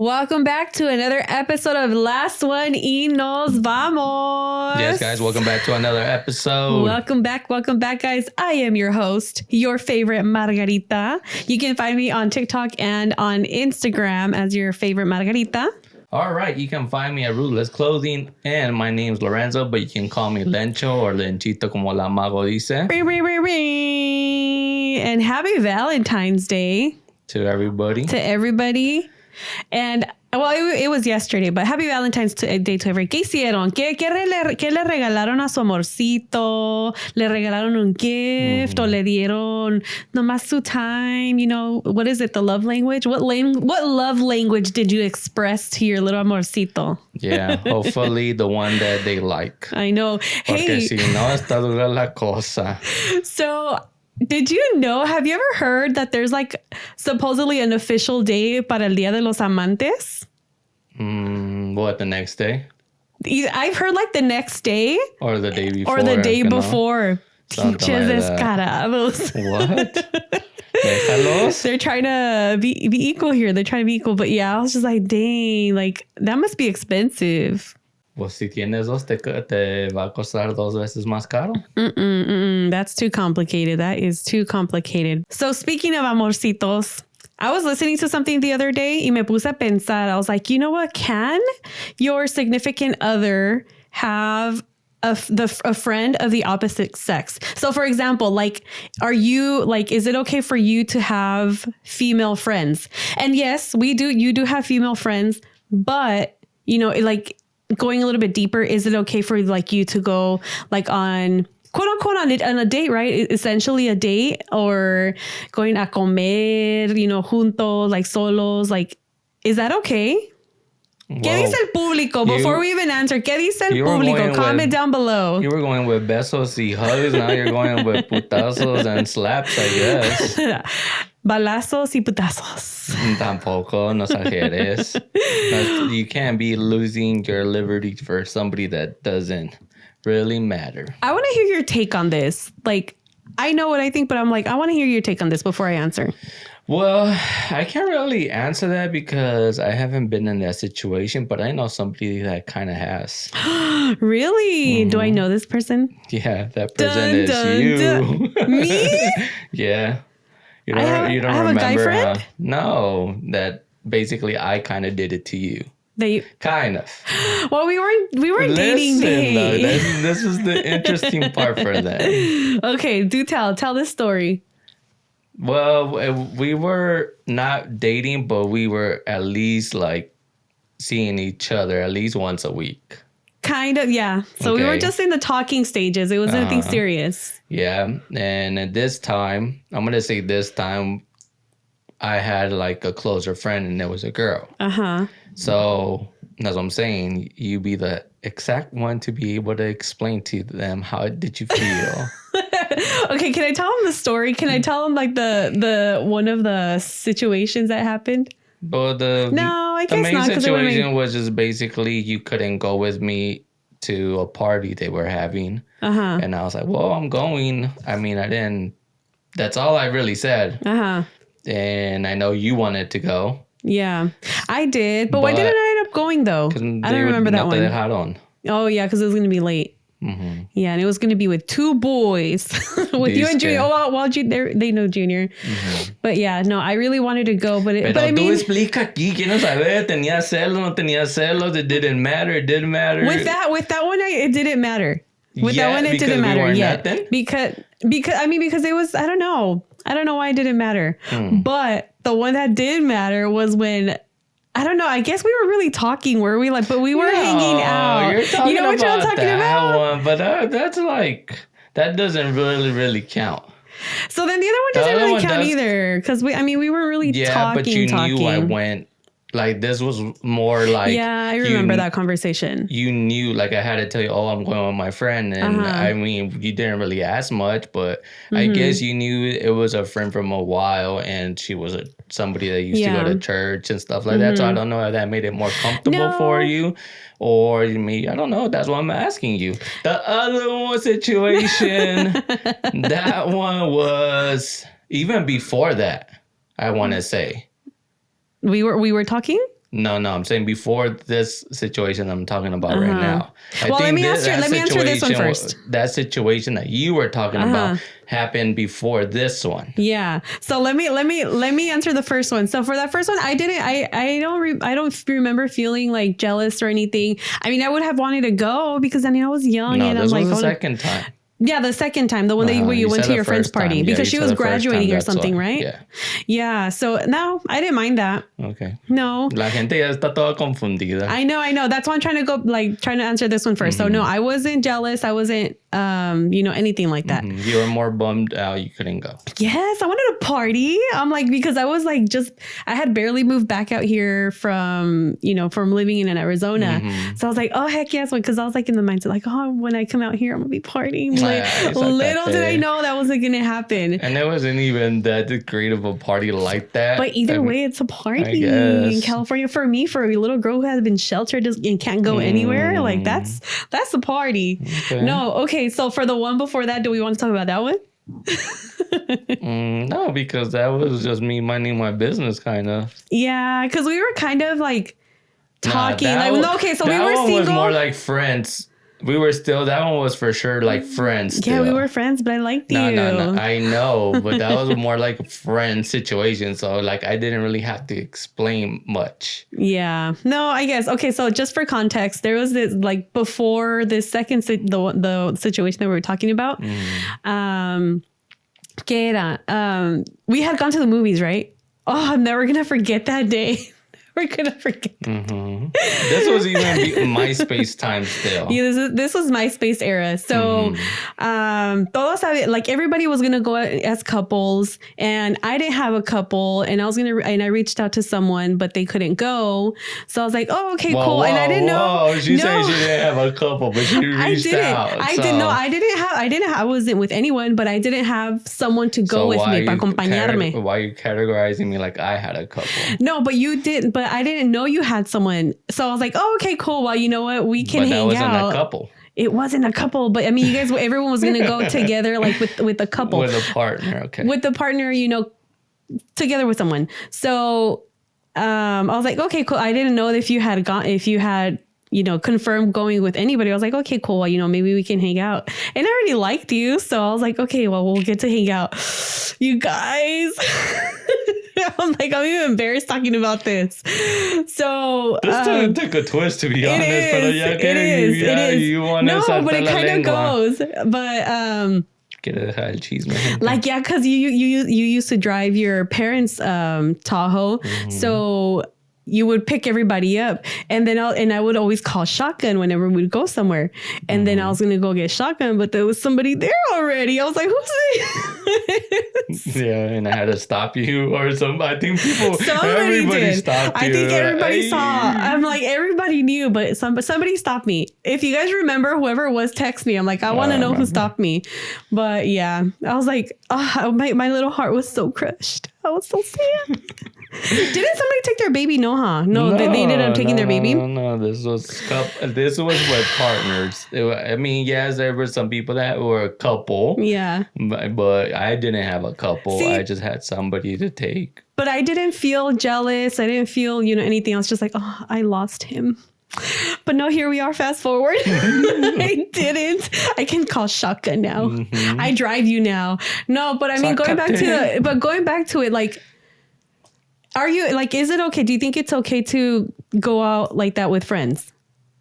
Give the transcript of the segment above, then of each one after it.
Welcome back to another episode of Last One y Nos Vamos. Yes, guys, welcome back to another episode. Welcome back, guys. I am your host, your favorite Margarita. You can find me on TikTok and on Instagram as your favorite Margarita. All right, you can find me at Rootless Clothing, and my name's Lorenzo, but you can call me Lencho or Lenchito como la mago dice. And happy Valentine's Day. To everybody. And, well, it was yesterday, but happy Valentine's Day to everybody. ¿Qué hicieron? ¿Qué le regalaron a su amorcito? ¿Le regalaron un gift? ¿O le dieron nomás su time? You know, what is it, the love language? What love language did you express to your little amorcito? Yeah, hopefully the one that they like. I know. Porque si no, está dura la cosa. So... Did you know, have you ever heard that there's like supposedly an official day para el Día de los Amantes? What, the next day? I've heard like the next day. Or the day before. Or the day before. Pinches like descarados. What? Déjalos. They're trying to be equal here. They're trying to be equal. But yeah, I was just like, dang, like that must be expensive. Pues si tienes dos, te va a costar dos veces más caro. That's too complicated. That is too complicated. So speaking of amorcitos, I was listening to something the other day y me puse a pensar. I was like, you know what? Can your significant other have a friend of the opposite sex? So for example, like, is it okay for you to have female friends? And yes, you do have female friends, but you know, like, going a little bit deeper, is it okay for like you to go like on quote unquote on a date, right? Essentially a date, or going a comer, you know, juntos, like solos, like, is that okay? Well, ¿Qué dice el público? Before we even answer, ¿qué dice el público? Comment down below. You were going with besos y hugs. Now you're going with putazos and slaps, I guess. Balazos y putazos. Tampoco, no exageres. You can't be losing your liberty for somebody that doesn't really matter. I want to hear your take on this. Like, I know what I think, but I'm like, I want to hear your take on this before I answer. Well, I can't really answer that because I haven't been in that situation, but I know somebody that kind of has. Really? Do I know this person? Yeah, that person is you. Me? Yeah. You don't I remember? have a guy friend? No, that basically I kind of did it to you. Kind of. Well, we weren't dating. This is the interesting part for that. Okay, do tell this story. Well, we were not dating, but we were at least like seeing each other at least once a week. Kind of, yeah. So we were just in the talking stages. It wasn't anything serious. Yeah. And at this time, I'm going to say this time, I had like a closer friend and it was a girl. Uh-huh. So that's what I'm saying. You be the exact one to be able to explain to them how did you feel. Okay, can I tell them the story? Can I tell them like the one of the situations that happened? But the main situation was just basically you couldn't go with me to a party they were having. Uh-huh. And I was like, well, I'm going. I mean, that's all I really said. Uh-huh. And I know you wanted to go. Yeah. I did. But why didn't I end up going though? I don't remember that one. Oh, yeah, because it was going to be late. Mm-hmm. Yeah, and it was going to be with two boys, with you and Junior. Oh, well, they know Junior. Mm-hmm. But yeah, no, I really wanted to go, but I mean, explica aquí, quiero saber, tenía celos, no tenía celos, it didn't matter, it didn't matter. With that one, it didn't matter. With that one, it didn't matter yet. Because it was, I don't know why it didn't matter. But the one that did matter was when, I don't know. I guess we were really talking, were we? Like, but we were hanging out. You're talking you know what about I'm talking about? One, but that's like, that doesn't really count. So then the other one doesn't really count either, because we weren't really talking. Yeah, but you knew I went. Like, this was more like... Yeah, I remember that conversation. You knew, like, I had to tell you, oh, I'm going with my friend. And, I mean, you didn't really ask much, but I guess you knew it was a friend from a while, and she was somebody that used to go to church and stuff like that. So I don't know if that made it more comfortable for you. Or me, I don't know. That's what I'm asking you. The other one situation, that one was even before that, I want to say. We were talking? No, I'm saying before this situation I'm talking about right now. Well, let me answer this one first. That situation that you were talking about happened before this one. Yeah. So let me answer the first one. So for that first one, I don't remember feeling like jealous or anything. I mean, I would have wanted to go because I was young and this I'm was like, the second time. Yeah, the second time, the one where you went to your friend's party because she was graduating or something, right? Yeah. Yeah. So no, I didn't mind that. Okay. No. La gente ya está toda confundida. I know. That's why I'm trying to answer this one first. So no, I wasn't jealous. I wasn't, anything like that. You were more bummed out you couldn't go. Yes, I wanted to party. I'm like, because I was like, I had barely moved back out here from living in Arizona. So I was like, oh, heck yes. Because I was like in the mindset like, oh, when I come out here, I'm going to be partying. Like, little did I know that wasn't going to happen. And it wasn't even that great of a party like that. But either way, it's a party in California. For me, for a little girl who has been sheltered and can't go anywhere, like that's a party. Okay. No, okay. So for the one before that, do we want to talk about that one? No, because that was just me minding my business, kind of. Yeah, because we were kind of like talking. So we were single. That one was more like friends. We were still, that one was for sure like friends. Yeah, we were friends, but I liked you. No, I know, but that was more like a friend situation. So like I didn't really have to explain much. Yeah. No, I guess. Okay, so just for context, there was this like before this second, the situation that we were talking about. ¿Qué era? We had gone to the movies, right? Oh, I'm never going to forget that day. We're gonna forget. This was even MySpace time still. Yeah, this was MySpace era. So, todos like everybody was gonna go as couples, and I didn't have a couple, and I reached out to someone, but they couldn't go. So I was like, oh, okay, cool. And I didn't know. She said she didn't have a couple, but she reached out. I wasn't with anyone, but I didn't have someone to go with me para acompañarme. Why are you categorizing me like I had a couple? No, but you didn't. But I didn't know you had someone. So I was like, oh, okay, cool. Well, you know what? We can hang out. But that wasn't a couple. It wasn't a couple. But I mean, everyone was going to go together, like with a couple. With a partner, okay. With the partner, together with someone. So I was like, okay, cool. I didn't know if you had confirmed going with anybody. I was like, okay, cool. Well, maybe we can hang out. And I already liked you. So I was like, okay, well, we'll get to hang out. You guys. I'm like, I'm even embarrassed talking about this. So this took a twist, to be honest. It is. You want to but it kind of goes. But like, yeah, because you used to drive your parents' Tahoe, so you would pick everybody up, and then I would always call shotgun whenever we'd go somewhere. And then I was gonna go get shotgun, but there was somebody there already. I was like, who's this? Yeah, and I had to stop you or somebody. I think everybody stopped you. I think everybody saw. I'm like, everybody knew, but somebody stopped me. If you guys remember, whoever it was, text me. I'm like, I want to know who stopped me. But yeah, I was like, oh, my little heart was so crushed. I was so sad. Didn't somebody take their baby? No, huh? No, they ended up taking their baby. No. This was with partners. Yes, there were some people that were a couple. Yeah, but I didn't have a couple. I just had somebody to take. But I didn't feel jealous. I didn't feel anything else. Just like, oh, I lost him. But no, here we are. Fast forward. I didn't. I can call shotgun now. I drive you now. No, but I mean, going back to it, like. Are you like, is it okay? Do you think it's okay to go out like that with friends?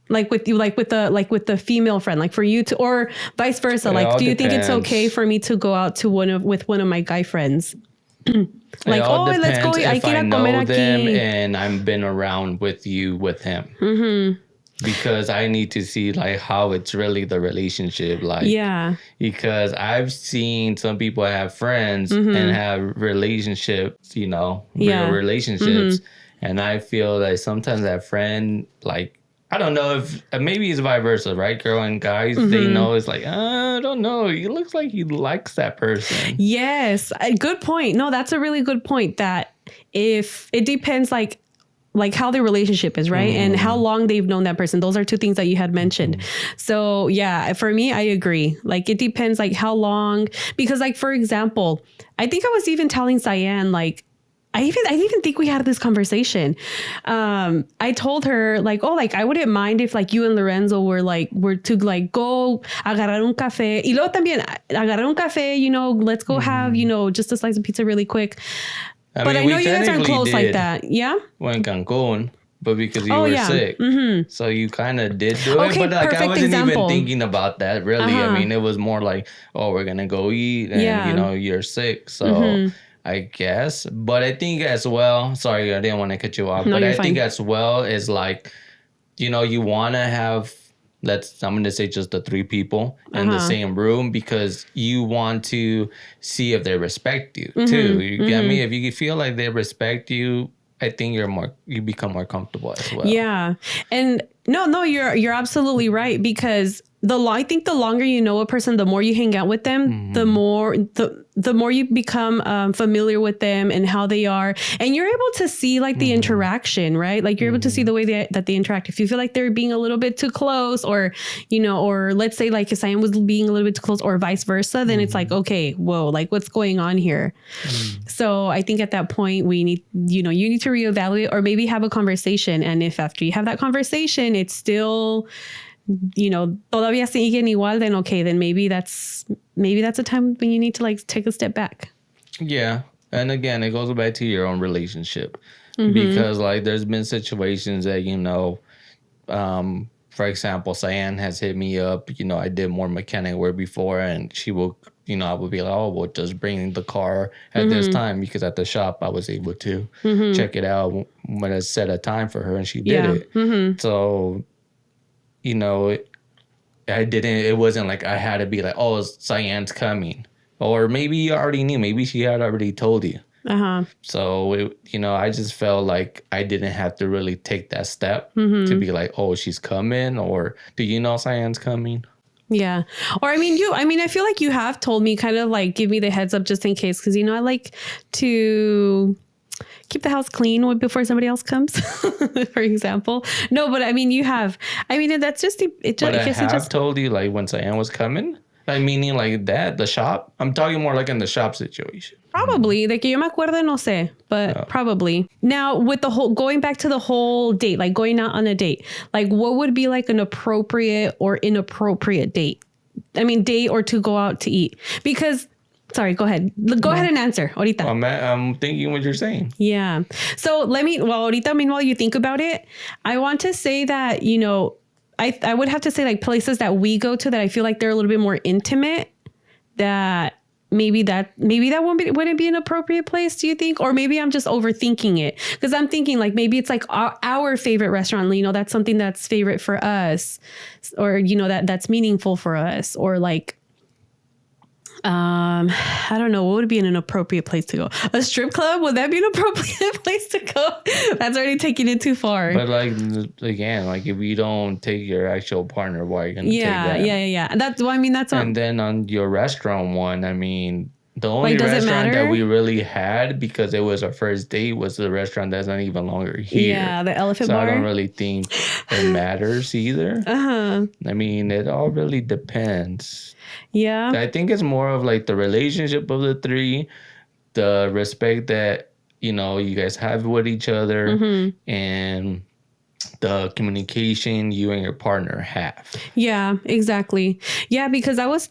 Like with you, like with the female friend, like for you to, or vice versa? Like, do you think it's okay for me to go out to with one of my guy friends? Like, let's go. If I know them and I've been around with him. Because I need to see like how it's really the relationship like. Yeah. Because I've seen some people have friends and have relationships, real relationships. And I feel like sometimes that friend, like, I don't know if maybe it's vice versa, right? Girl and guys, they know it's like, I don't know. He looks like he likes that person. Yes. Good point. No, that's a really good point that if it depends, like how their relationship is, right? And how long they've known that person. Those are two things that you had mentioned. So yeah, for me, I agree. Like it depends like how long, because like, for example, I think I was even telling Cyan, like, I even think we had this conversation. I told her like, oh, like I wouldn't mind if like you and Lorenzo were to like go agarrar un café. Y luego también agarrar un café, you know, let's go have, you know, just a slice of pizza really quick. But I know you guys aren't close like that. Yeah. When Cancun. But because you were sick. Mm-hmm. So you kind of did do it. But like I wasn't even thinking about that really. I mean, it was more like, oh, we're going to go eat and, you know, you're sick. So I guess. But I think as well, sorry, I didn't want to cut you off. No, but I think as well is like, you know, you want to have, I'm going to say just the 3 people in the same room because you want to see if they respect you too. You get me? If you feel like they respect you, I think you become more comfortable as well. Yeah. And no, you're absolutely right because I think the longer you know a person, the more you hang out with them, the more you become familiar with them and how they are. And you're able to see like the interaction, right? Like you're able to see the way that they interact. If you feel like they're being a little bit too close or, you know, or let's say like if Cyan was being a little bit too close or vice versa, then it's like, okay, whoa, like what's going on here? So I think at that point you need to reevaluate or maybe have a conversation. And if after you have that conversation, it's still, you know, todavía siguen igual, then okay, then maybe that's a time when you need to like take a step back. Yeah. And again, it goes back to your own relationship because like there's been situations that, you know, for example, Cyan has hit me up, you know, I did more mechanic work before and she will, you know, I would be like, oh, well, just bring the car at this time because at the shop I was able to check it out when I set a time for her and she did it. So, you know, it wasn't like I had to be like, oh, Cyan's coming. Or maybe you already knew. Maybe she had already told you. So, you know, I just felt like I didn't have to really take that step to be like, oh, she's coming. Or do you know Cyan's coming? Yeah. Or I mean, I feel like you have told me kind of like give me the heads up just in case. Because, you know, I like to keep the house clean before somebody else comes, for example. No, but I mean, you have. I mean, that's just it. But I have told you like when Cyan was coming. I meaning like that, the shop. I'm talking more like in the shop situation. Probably. De que yo me acuerdo, no sé, but probably. Now, with the whole going back to the whole date, like going out on a date, like what would be like an appropriate or inappropriate date? I mean, date or to go out to eat? Because. Sorry, go ahead. Go ahead and answer. Ahorita. I'm thinking what you're saying. Yeah. So ahorita, meanwhile you think about it, I want to say that, you know, I would have to say like places that we go to that I feel like they're a little bit more intimate, that maybe that wouldn't be an appropriate place, do you think? Or maybe I'm just overthinking it because I'm thinking like maybe it's like our favorite restaurant, you know, that's something that's favorite for us or, you know, that's meaningful for us or like, I don't know. What would be an appropriate place to go? A strip club? Would that be an appropriate place to go? That's already taking it too far. But like, again, like if you don't take your actual partner, why are you going to take that? Yeah. That's what I mean. And then on your restaurant one, I mean, the only restaurant that we really had because it was our first date was the restaurant that's not even longer here. Yeah, the Elephant Bar. So I don't really think it matters either. I mean, it all really depends. Yeah. I think it's more of like the relationship of the 3, the respect that, you know, you guys have with each other and the communication you and your partner have. Yeah, exactly. Yeah, because I was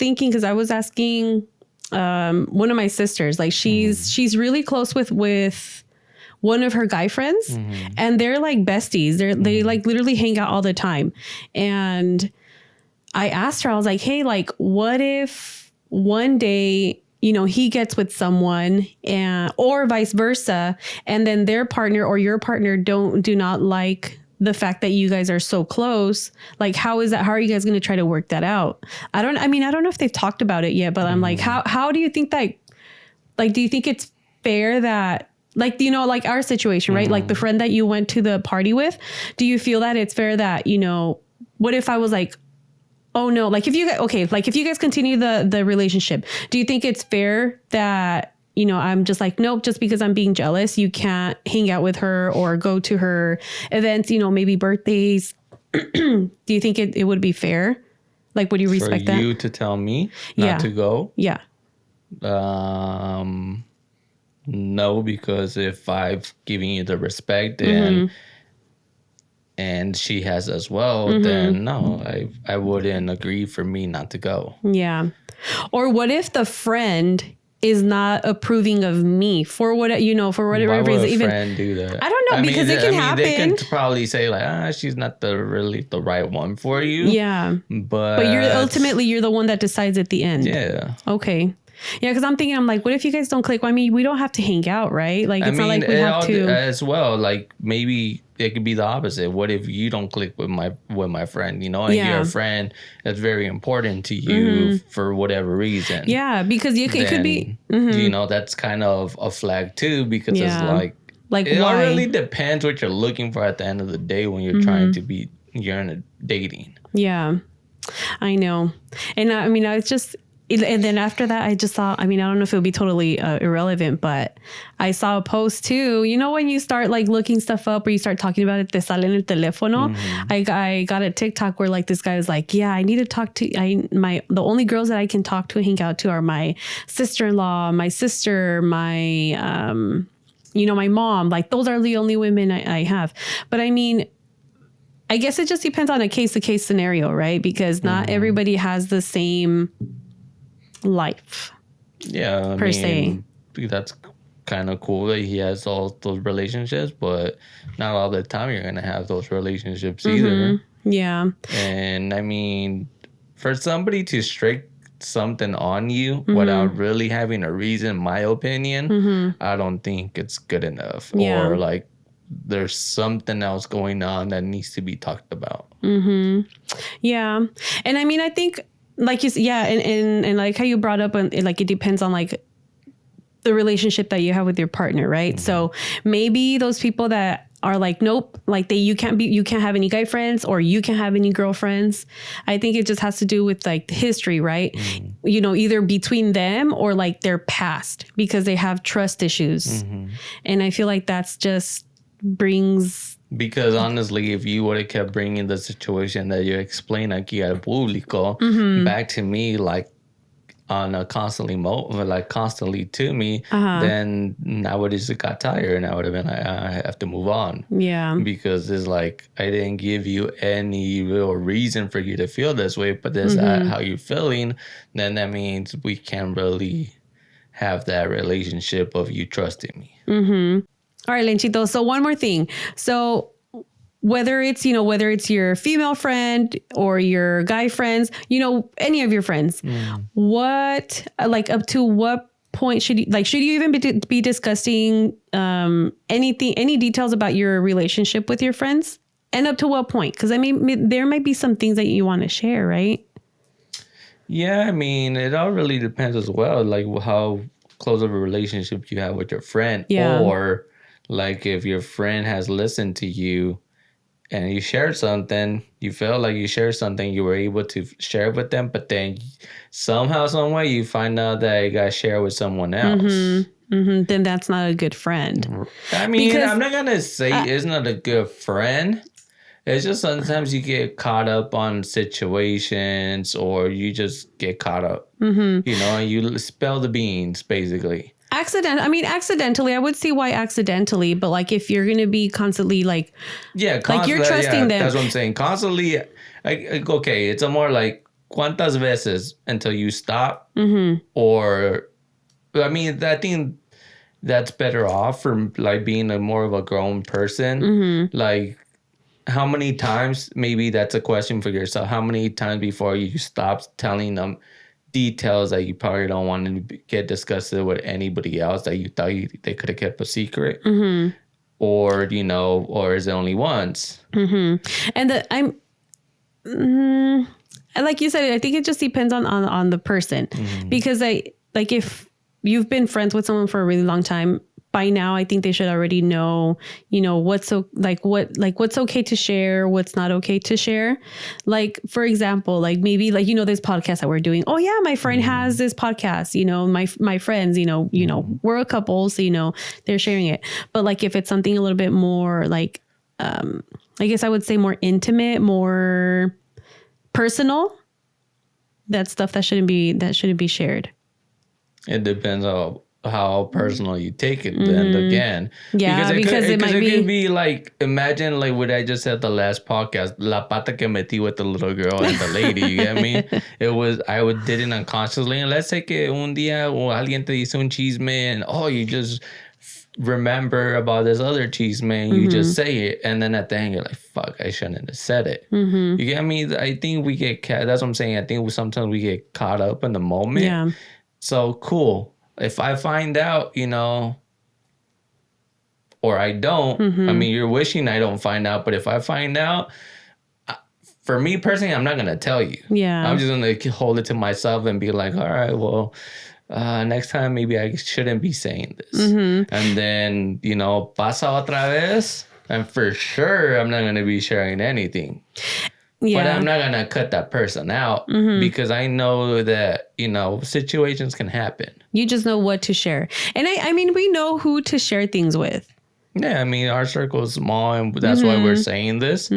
asking one of my sisters, like she's really close with one of her guy friends and they're like besties. They like literally hang out all the time. And I asked her, I was like, hey, like, what if one day, you know, he gets with someone or vice versa, and then their partner or your partner do not like the fact that you guys are so close? Like, how is that? How are you guys going to try to work that out? I don't know if they've talked about it yet, but I'm like, how do you think that, like, do you think it's fair that, like, you know, like our situation, right? Like the friend that you went to the party with, do you feel that it's fair that, you know, what if I was like, oh no, like if you guys continue the relationship, do you think it's fair that, you know, I'm just like, nope, just because I'm being jealous, you can't hang out with her or go to her events, you know, maybe birthdays. Do you think it would be fair? Like, would you respect that? For you to tell me not to go? Yeah. no, because if I've given you the respect and she has as well, then no, I wouldn't agree for me not to go. Yeah. Or what if the friend is not approving of me for what, for whatever Why would reason? a friend do that? I don't know, because it can happen. They can probably say like, she's not really the right one for you. Yeah. But you're the one that decides at the end. Yeah. Okay. Yeah, because I'm like, what if you guys don't click? Well, I mean, we don't have to hang out, right? Like, it's not like we have to. As well, like, maybe it could be the opposite. What if you don't click with my friend, and you're a friend that's very important to you for whatever reason? Yeah, because it could be. That's kind of a flag too, because it's like it all really depends what you're looking for at the end of the day when you're trying to you're in a dating. Yeah, I know. And I mean, I was just. And then after that, I just saw, I mean, I don't know if it would be totally irrelevant, but I saw a post too. When you start like looking stuff up or you start talking about it, te sale en el teléfono. I got a TikTok where like this guy was like, yeah, I need to talk to the only girls that I can talk to and hang out to are my sister-in-law, my sister, my, my mom. Like those are the only women I have. But I mean, I guess it just depends on a case-to-case scenario, right? Because not everybody has the same life. Yeah, per se. That's kind of cool that he has all those relationships, but not all the time you're gonna have those relationships either. Yeah. And I mean, for somebody to strict something on you without really having a reason, my opinion, I don't think it's good enough. Yeah. Or like there's something else going on that needs to be talked about. Yeah. And I mean, I think like you said, yeah, and like how you brought up, and like it depends on like the relationship that you have with your partner, right? So maybe those people that are like, nope, like you can't have any guy friends or you can't have any girlfriends. I think it just has to do with like the history, right? Either between them or like their past, because they have trust issues, and I feel like that's just brings. Because honestly, if you would have kept bringing the situation that you explain aquí al público back to me, like on a constantly to me, then I would have just got tired and I would have been like, I have to move on. Yeah. Because it's like, I didn't give you any real reason for you to feel this way, but that's how you're feeling, then that means we can't really have that relationship of you trusting me. All right, Lenchito. So one more thing. So whether it's your female friend or your guy friends, any of your friends, what, like up to what point should you even be discussing any details about your relationship with your friends? And up to what point? Because I mean, there might be some things that you want to share, right? Yeah, I mean, it all really depends as well, like how close of a relationship you have with your friend. Yeah. Or like if your friend has listened to you and you shared something, you felt like you shared something, you were able to share it with them, but then somehow, some way, you find out that you got shared with someone else. Then that's not a good friend. I mean, I'm not going to say it's not a good friend. It's just sometimes you get caught up on situations or you just get caught up, and you spill the beans, basically. Accidentally, I would see why accidentally, but like if you're going to be constantly like, like you're trusting them. That's what I'm saying. Constantly, like, okay, it's a more like cuántas veces until you stop, or, I mean, I think that's better off from like being more of a grown person. Like how many times, maybe that's a question for yourself. How many times before you stop telling them details that you probably don't want to get discussed with anybody else that you thought they could have kept a secret, or or is it only once? And like you said, I think it just depends on the person, because if you've been friends with someone for a really long time, by now I think they should already know, what's okay to share, what's not okay to share. Like, for example, like maybe like, this podcast that we're doing. Oh yeah, my friend has this podcast, my friends, we're a couple, so, they're sharing it. But like, if it's something a little bit more like, I guess I would say more intimate, more personal, that's stuff that shouldn't be shared. It depends on how personal you take it then again. Yeah, because it could be like, imagine like what I just said the last podcast, la pata que metí with the little girl and the lady, you get me? I did it unconsciously. And let's say que un día o alguien te dice un chisme and you just remember about this other chisme and you just say it, and then at the end you're like, fuck, I shouldn't have said it. You get me? I think we get that's what I'm saying. I think sometimes we get caught up in the moment. Yeah. So cool. If I find out, or I don't, I mean, you're wishing I don't find out, but if I find out, for me personally, I'm not going to tell you. Yeah. I'm just going to hold it to myself and be like, all right, well, next time maybe I shouldn't be saying this. And then, pasa otra vez, and for sure I'm not going to be sharing anything. Yeah. But I'm not going to cut that person out because I know that, situations can happen. You just know what to share. And I mean, we know who to share things with. Yeah, I mean, our circle is small, and that's why we're saying this.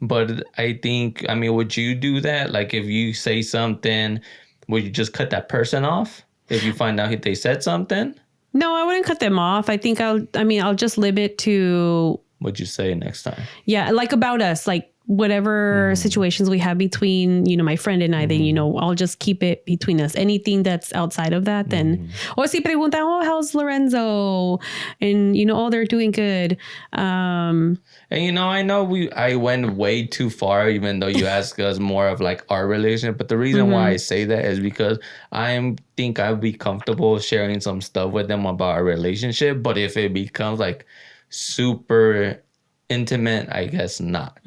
But I think, would you do that? Like, if you say something, would you just cut that person off if you find out they said something? No, I wouldn't cut them off. I think I'll just limit to... What'd you say next time? Yeah, like about us, like whatever situations we have between, my friend and I, then, I'll just keep it between us. Anything that's outside of that, then... Or si preguntan, how's Lorenzo? And, they're doing good. And, I know I went way too far, even though you asked us more of like our relationship. But the reason why I say that is because I think I'd be comfortable sharing some stuff with them about our relationship. But if it becomes like super intimate, I guess not.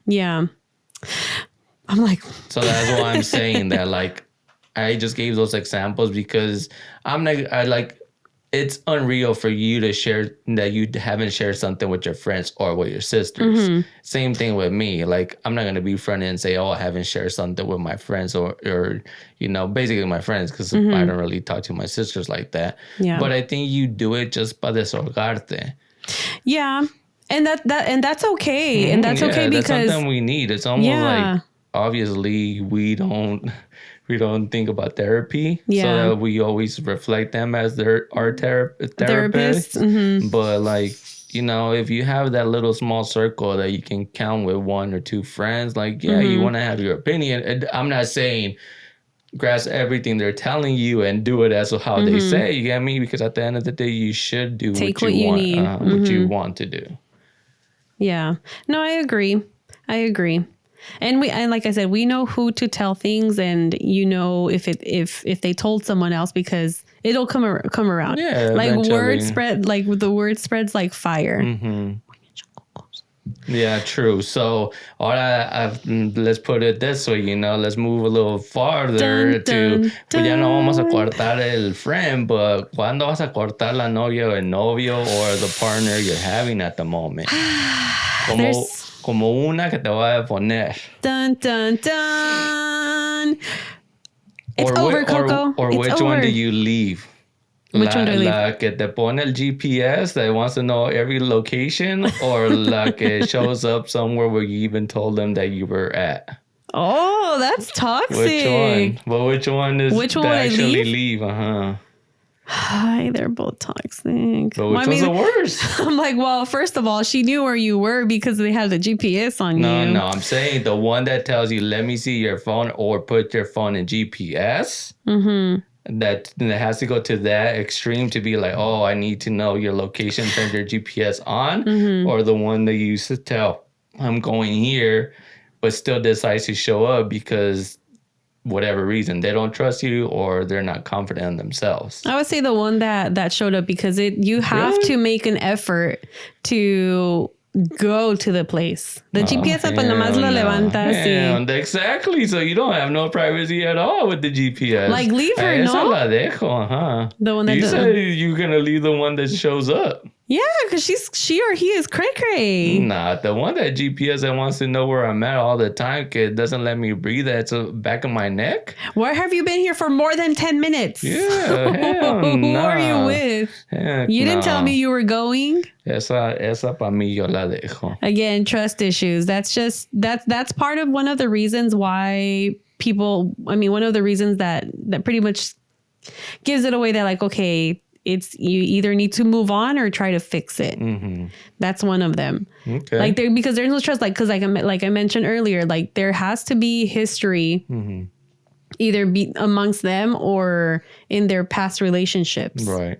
Yeah. I'm like... So that's why I'm saying that, like, I just gave those examples because it's unreal for you to share that you haven't shared something with your friends or with your sisters. Same thing with me. Like, I'm not going to be fronted and say, I haven't shared something with my friends or basically my friends, because I don't really talk to my sisters like that. Yeah. But I think you do it just para desahogarte. Yeah. And that's okay. And that's okay because that's something we need. It's almost like, obviously we don't think about therapy, so that we always reflect them as our therapists. But like, if you have that little small circle that you can count with one or two friends, like, you want to have your opinion. And I'm not saying grasp everything they're telling you and do it as how they say, you get me? Because at the end of the day, you should do what you want, need. What you want to do. Yeah. No, I agree. And like I said, we know who to tell things, and if they told someone else, because it'll come around. Yeah, like eventually. The word spreads like fire. Yeah, true. So let's put it this way, let's move a little farther pues ya no vamos a cortar el friend, but ¿cuándo vas a cortar la novia o el novio or the partner you're having at the moment? Como una que te voy a poner. Dun, dun, dun. It's over, Coco. Or which one do you leave? Which one do I leave? La que te pone el GPS that wants to know every location, or la que shows up somewhere where you even told them that you were at? Oh, that's toxic. Which one? But which one is which one would actually I leave? Hi, they're both toxic. But which one's the worst? I'm like, well, first of all, she knew where you were because they had the GPS on you. No, I'm saying the one that tells you, let me see your phone, or put your phone in GPS. That has to go to that extreme to be like, I need to know your location, turn your GPS on. Or the one that you used to tell, I'm going here, but still decides to show up because whatever reason, they don't trust you or they're not confident in themselves. I would say the one that showed up because you have to make an effort to go to the place. The GPS pues nomás lo levantas. Exactly. So you don't have no privacy at all with the GPS. Like, leave her, no? La dejo, The one that you said you're going to leave the one that shows up. Yeah, because she or he is cray-cray. Nah, the one that GPS that wants to know where I'm at all the time, kid, doesn't let me breathe. That's the back of my neck. Where have you been here for more than 10 minutes? Yeah, Who are you with? You didn't tell me you were going. Esa pa mí yo la dejo. Again, trust issues. That's part of one of the reasons why people, one of the reasons that pretty much gives it away that, like, okay, it's you either need to move on or try to fix it. That's one of them. Okay. Like because there's no trust, like, because like I mentioned earlier, like there has to be history either be amongst them or in their past relationships. Right.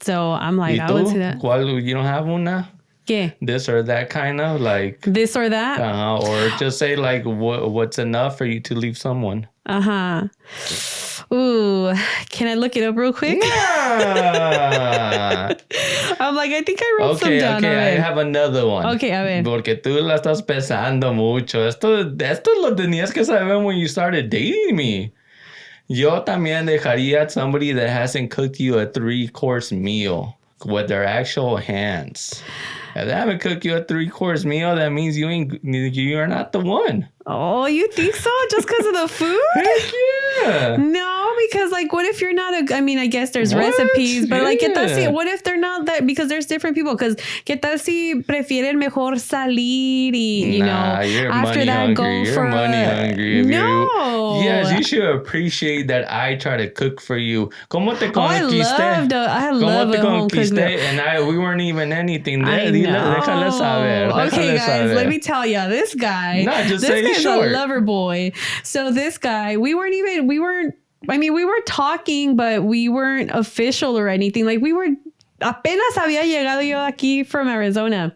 So I'm like, I would say that. ¿Cuál, you don't have una? ¿Qué? This or that kind of like This or that? Or just say like what's enough for you to leave someone? Ooh, can I look it up real quick? Yeah. I'm like, I think I wrote some down. Okay, I have another one. Okay, a ver. Porque tú la estás pesando mucho. Esto lo tenías que saber when you started dating me. Yo también dejaría somebody that hasn't cooked you a 3-course meal with their actual hands. If they haven't cooked you a 3-course meal, that means you're not the one. Oh, you think so? Just because of the food? Heck yeah. No, because like, what if you're not I mean, I guess there's recipes, but like, what if they're not that? Because there's different people. Because ¿qué tal si prefieren mejor salir y, you know, you're after money that hungry. go You're for money hungry. No. Yes, you should appreciate that I try to cook for you. ¿Cómo te conquisté? I love a home cooked meal. And we weren't even anything there. I know. Déjale saber. Okay, guys, let me tell you, this guy. No, just this say guy's short. A lover boy. So this guy, we were talking, but we weren't official or anything. Like apenas había llegado yo aquí from Arizona.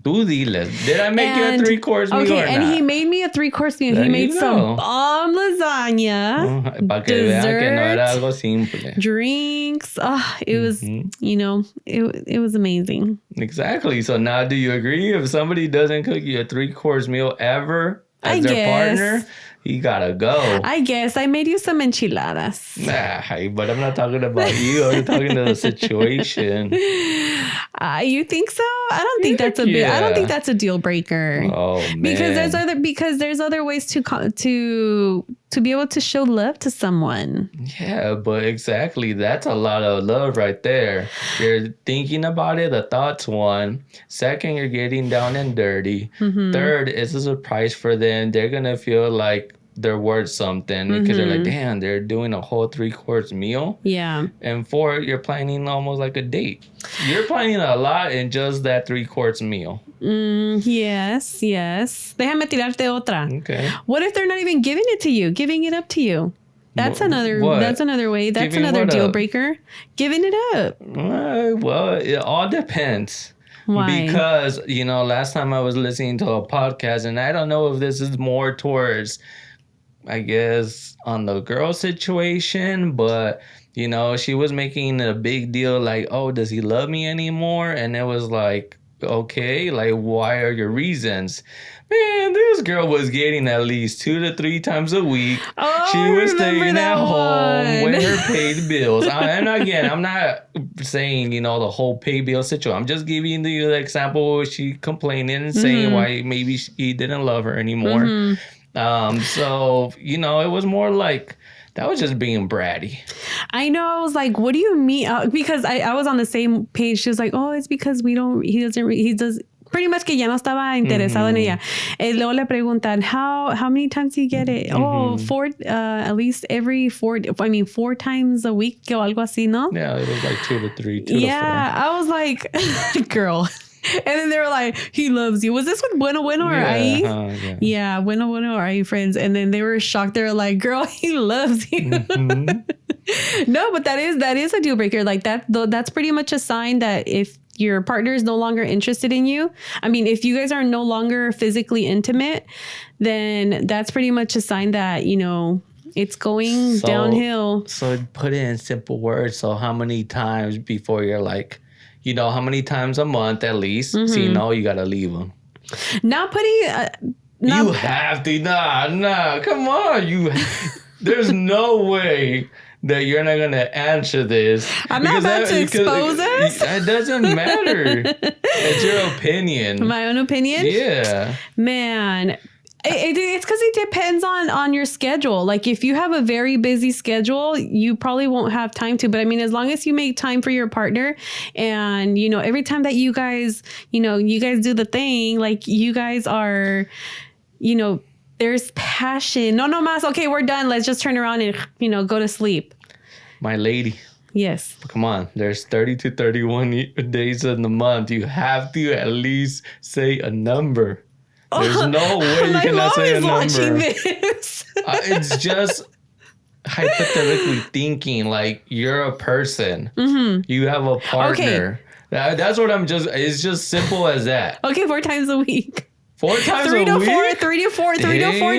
Tú diles. Did I make you a 3-course meal or not? And he made me a 3-course meal. He made some bomb lasagna, para que vean que no era algo simple. Drinks. It was, you know, it was amazing. Exactly. So now do you agree if somebody doesn't cook you a 3-course meal ever as their partner, you gotta go? I guess. I made you some enchiladas. But I'm not talking about you. I'm talking to the situation. You think so? I don't think that's I don't think that's a deal breaker. Oh man! Because there's other ways to be able to show love to someone. Yeah, but exactly, that's a lot of love right there. You're thinking about it. The thought's one. Second, you're getting down and dirty. Third, it's a surprise for them. They're gonna feel like they're worth something because they're like, damn, they're doing a whole 3-course meal. Yeah. And 4, you're planning almost like a date. You're planning a lot in just that 3-course meal. Yes. Déjame tirarte otra. Okay. What if they're not even giving it up to you? That's another way. That's giving another deal breaker. Giving it up. Well, it all depends. Why? Because, you know, last time I was listening to a podcast, and I don't know if this is more towards, I guess, on the girl situation, but, you know, she was making a big deal like, oh, does he love me anymore? And it was like, okay, like, why are your reasons? Man, this girl was getting at least 2 to 3 times a week. Oh, she was staying at home one. with her paid bills. And again, I'm not saying, you know, the whole pay bill situation. I'm just giving you the example where she complaining and saying why maybe he didn't love her anymore. So, you know, it was more like, that was just being bratty. I know. I was like, what do you mean? Because I was on the same page. She was like, oh, it's because he does pretty much que ya no estaba interesado en ella. And luego le preguntan, how many times do you get it? Oh, 4, at least every 4 times a week o algo así, ¿no? Yeah, it was like 2 to 3, 2 to 4. Yeah, I was like, girl. And then they were like, he loves you. Was this with Bueno or Ahí? Yeah, Bueno or Ahí friends. And then they were shocked. They were like, girl, he loves you. No, but that is a deal breaker. Like that's pretty much a sign that if your partner is no longer interested in you, I mean, if you guys are no longer physically intimate, then that's pretty much a sign that, you know, it's going downhill. So put it in simple words. So how many times before you're like, you know, how many times a month at least? So you know you gotta leave them. Not putting. You have to. Nah. Come on. There's no way that you're not gonna answer this. I'm not about to expose us. It doesn't matter. It's your opinion. My own opinion. Yeah. Man. It's because it depends on your schedule. Like if you have a very busy schedule, you probably won't have time to. But I mean, as long as you make time for your partner and, you know, every time that you guys do the thing, like you guys are, you know, there's passion. No más. Okay, we're done. Let's just turn around and, you know, go to sleep. My lady. Yes. Come on, there's 30 to 31 days in the month. You have to at least say a number. There's no way you cannot say a number. Watching this. It's just hypothetically thinking, like you're a person. Mm-hmm. You have a partner. Okay. That's what it's just simple as that. Okay, 4 times a week. 4 times a week? 3 to 4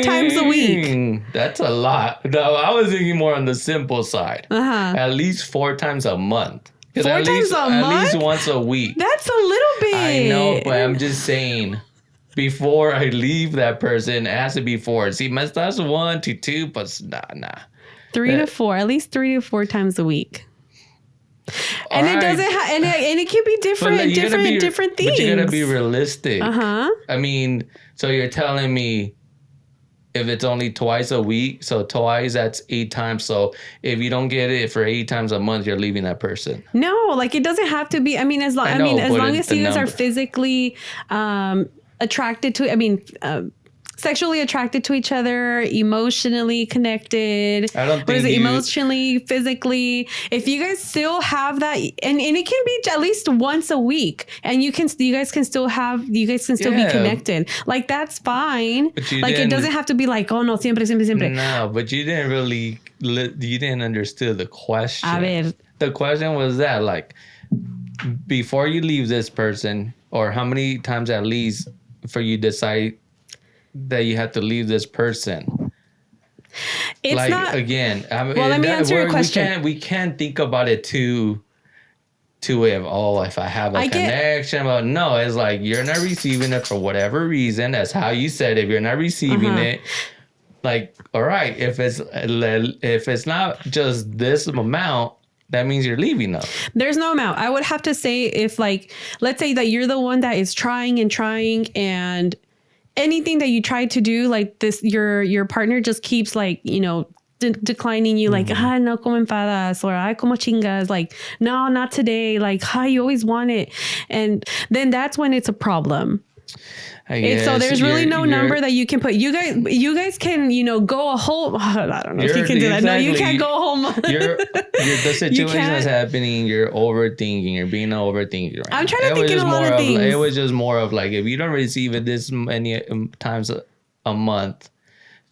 times a week. That's a lot. No, I was thinking more on the simple side. At least 4 times a month. 4 times a month? At least once a week. That's a little bit. I know, but I'm just saying, before I leave that person, it has to be 4. See, that's 1 to 2, but nah. 3 to 4. At least 3 to 4 times a week. And it doesn't and it can be different things. But you gotta be realistic. I mean, so you're telling me if it's only twice a week, so twice, that's 8 times. So if you don't get it for 8 times a month, you're leaving that person. No, like it doesn't have to be. I mean, as long as you guys are physically attracted to. Sexually attracted to each other, emotionally connected. I don't think emotionally, physically. If you guys still have that, and it can be at least once a week, and you guys can still be connected. Like that's fine. Like it doesn't have to be like, oh no, siempre. No, but you didn't understand the question. A ver. The question was that, like, before you leave this person, or how many times at least for you decide that you have to leave this person? It's like, not again. I mean, well, let me answer your question. We can't think about it too if I have a connection. But no, it's like you're not receiving it for whatever reason. That's how you said it. If you're not receiving it, like, all right, if it's not just this amount, that means you're leaving them. There's no amount. I would have to say if, like, let's say that you're the one that is trying and anything that you try to do, like this, your partner just keeps, like, you know, declining you, like, no como enfadas, or ay, como chingas, like, no, not today, like, you always want it. And then that's when it's a problem. So there's really no number that you can put. You guys can, you know, go a whole. I don't know if you can do that. No, you can't go a whole month. The situation is happening. You're overthinking. You're being an overthinker. Right? I'm trying to think of a lot of things. It was just more of like, if you don't receive it this many times a month,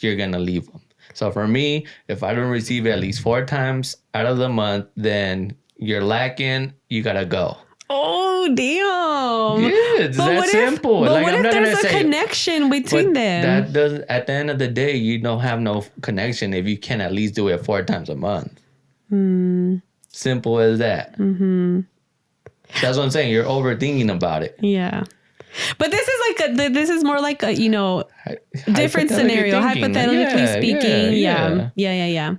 you're gonna leave them. So for me, if I don't receive it at least 4 times out of the month, then you're lacking. You gotta go. Oh, damn. Yeah, it's that simple. But what if there's a connection between them? That doesn't, at the end of the day, you don't have no connection if you can at least do it 4 times a month. Simple as that. That's what I'm saying. You're overthinking about it. Yeah. But this is more like a, you know, different scenario, hypothetically speaking. Yeah,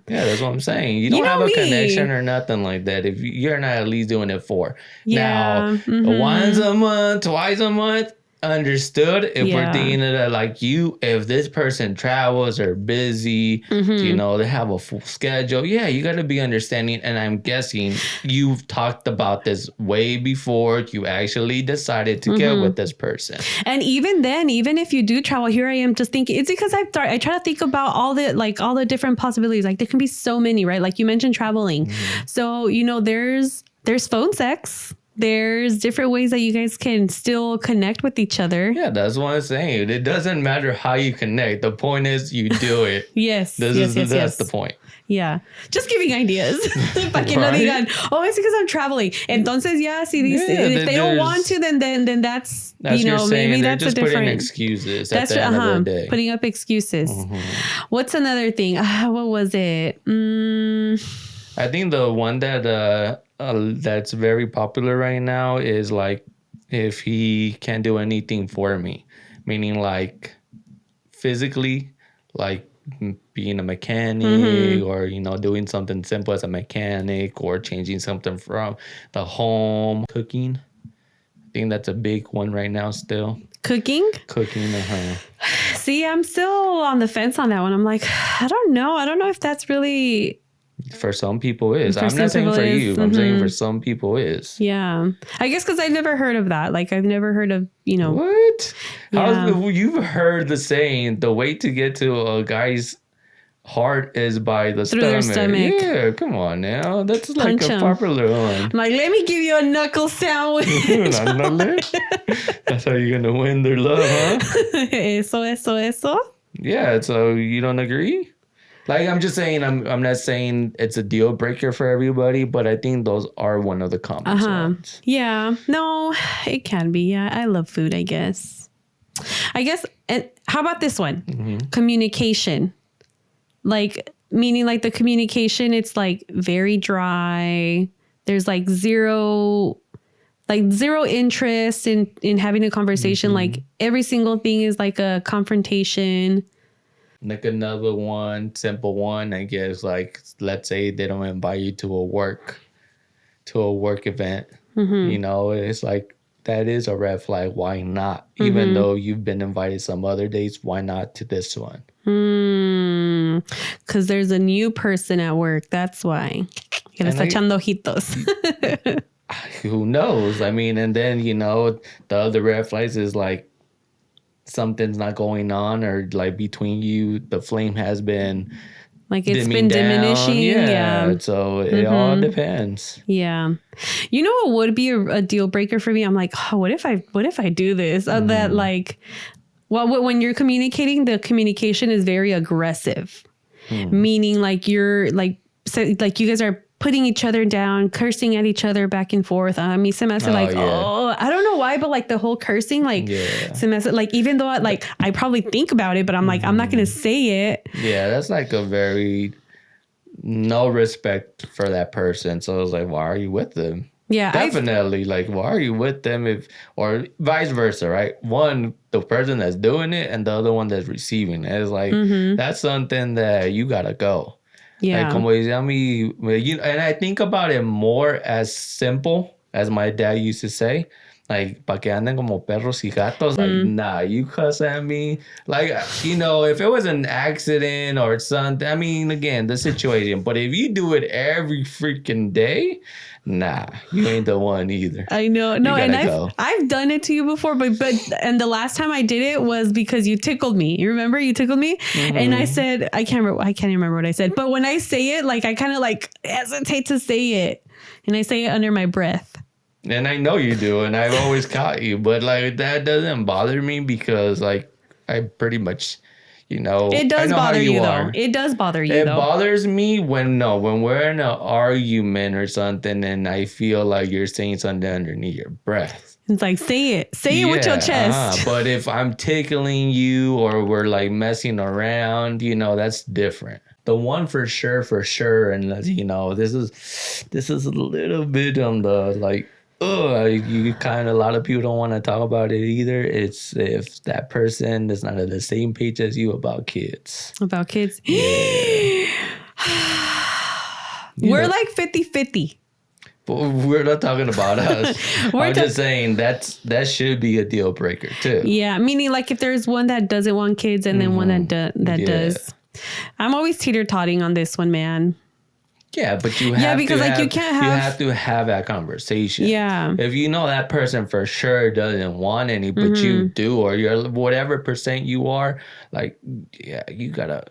that's what I'm saying. You don't have a connection or nothing like that if you're not at least doing it 4. Now, once a month, twice a month, understood. If we're thinking of that, like, if this person travels or busy, you know, they have a full schedule. Yeah, you got to be understanding. And I'm guessing you've talked about this way before you actually decided to get with this person. And even then, even if you do travel, here I am just thinking, it's because I try to think about all the different possibilities. Like, there can be so many, right? Like you mentioned traveling. So, you know, there's phone sex. There's different ways that you guys can still connect with each other. Yeah, that's what I'm saying. It doesn't matter how you connect. The point is you do it. Yes. That's the point. Yeah. Just giving ideas. Para que no digan, oh, it's because I'm traveling. Entonces, if they don't want to, then that's you know, maybe that's a different. Putting excuses at the end of the day. Putting up excuses. What's another thing? What was it? I think the one that that's very popular right now is, like, if he can't do anything for me, meaning like physically, like being a mechanic or, you know, doing something simple as a mechanic or changing something from the home. Cooking. I think that's a big one right now still. Cooking. See, I'm still on the fence on that one. I'm like, I don't know if that's really... For some people is. I'm not saying for you. I'm saying for some people is. Yeah. I guess because I've never heard of that. Like, I've never heard of, you know. What? Yeah. You've heard the saying, the way to get to a guy's heart is by the Through their stomach. Yeah, come on now. That's like Punch a 'em. popular one. I'm like, let me give you a knuckle sandwich. That's how you're gonna win their love, huh? Eso. Yeah, so you don't agree? Like, I'm just saying, I'm not saying it's a deal breaker for everybody, but I think those are one of the common ones. Yeah. No, it can be. Yeah, I love food, I guess. And how about this one? Mm-hmm. Communication. Like, meaning like the communication, it's like very dry. There's like zero interest in having a conversation. Like every single thing is like a confrontation. Like another one, simple one, I guess, like, let's say they don't invite you to a work event. You know, it's like, that is a red flag. Why not? Even though you've been invited some other dates, why not to this one? Because there's a new person at work. That's why. Que le está echando ojitos. Who knows? I mean, and then, you know, the other red flags is like, something's not going on, or like between you, the flame has been like it's been diminishing. Yeah. So it all depends. Yeah. You know what would be a deal breaker for me? I'm like, oh, what if I do this? That like, well, when you're communicating, the communication is very aggressive, meaning like you're like, so, like you guys are putting each other down, cursing at each other back and forth. I mean, se me hace like, I don't know why, but like the whole cursing, like, se me hace, like, even though I probably think about it, but I'm like, I'm not going to say it. Yeah, that's like a very no respect for that person. So it's like, why are you with them? Yeah, definitely. Like, why are you with them? Or vice versa, right? One, the person that's doing it, and the other one that's receiving it. It's like, that's something that you got to go. Yeah. Like, como decía mi, and I think about it more as simple, as my dad used to say, like, pa que anden como perros y gatos. Like, nah, you cuss at me. Like, you know, if it was an accident or something, I mean, again, the situation. But if you do it every freaking day, nah, you ain't the one either. I know. No, and I've done it to you before, but and the last time I did it was because you tickled me. You remember you tickled me? And I said, I can't remember what I said. But when I say it, like I kind of like hesitate to say it. And I say it under my breath. And I know you do, and I've always caught you. But like, that doesn't bother me because like, I pretty much, you know, it does bother you though. It does bother you though. It bothers me when we're in an argument or something, and I feel like you're saying something underneath your breath. It's like, say it with your chest. But if I'm tickling you or we're like messing around, you know, that's different. The one for sure, and you know, this is a little bit on the like, you kind of, a lot of people don't want to talk about it either. It's if that person is not on the same page as you about kids. About kids? Yeah. We're like 50-50. But we're not talking about us. I'm just saying that should be a deal breaker too. Yeah, meaning like if there's one that doesn't want kids and then one that does. I'm always teeter-totting on this one, man. Yeah, but you have because to like have, you can't have. You have to have that conversation. Yeah. If you know that person for sure doesn't want any, but you do, or you're whatever percent you are, like, yeah, you gotta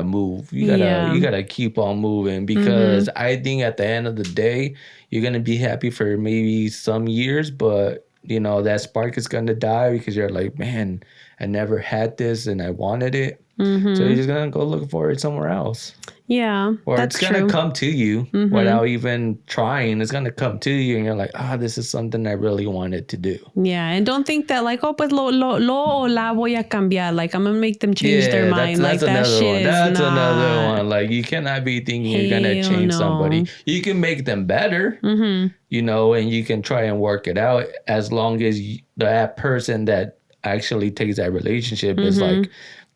move. You gotta keep on moving, because I think at the end of the day, you're gonna be happy for maybe some years, but you know that spark is gonna die because you're like, man, I never had this and I wanted it. So you're just gonna go look for it somewhere else. Yeah, or it's gonna come to you without even trying. It's gonna come to you, and you're like, this is something I really wanted to do. Yeah, and don't think that like, pues lo o la voy a cambiar. Like, I'm gonna make them change their mind. That's like that shit one. is another one. Like, you cannot be thinking you're gonna change somebody. You can make them better, you know, and you can try and work it out as long as that person that actually takes that relationship is like,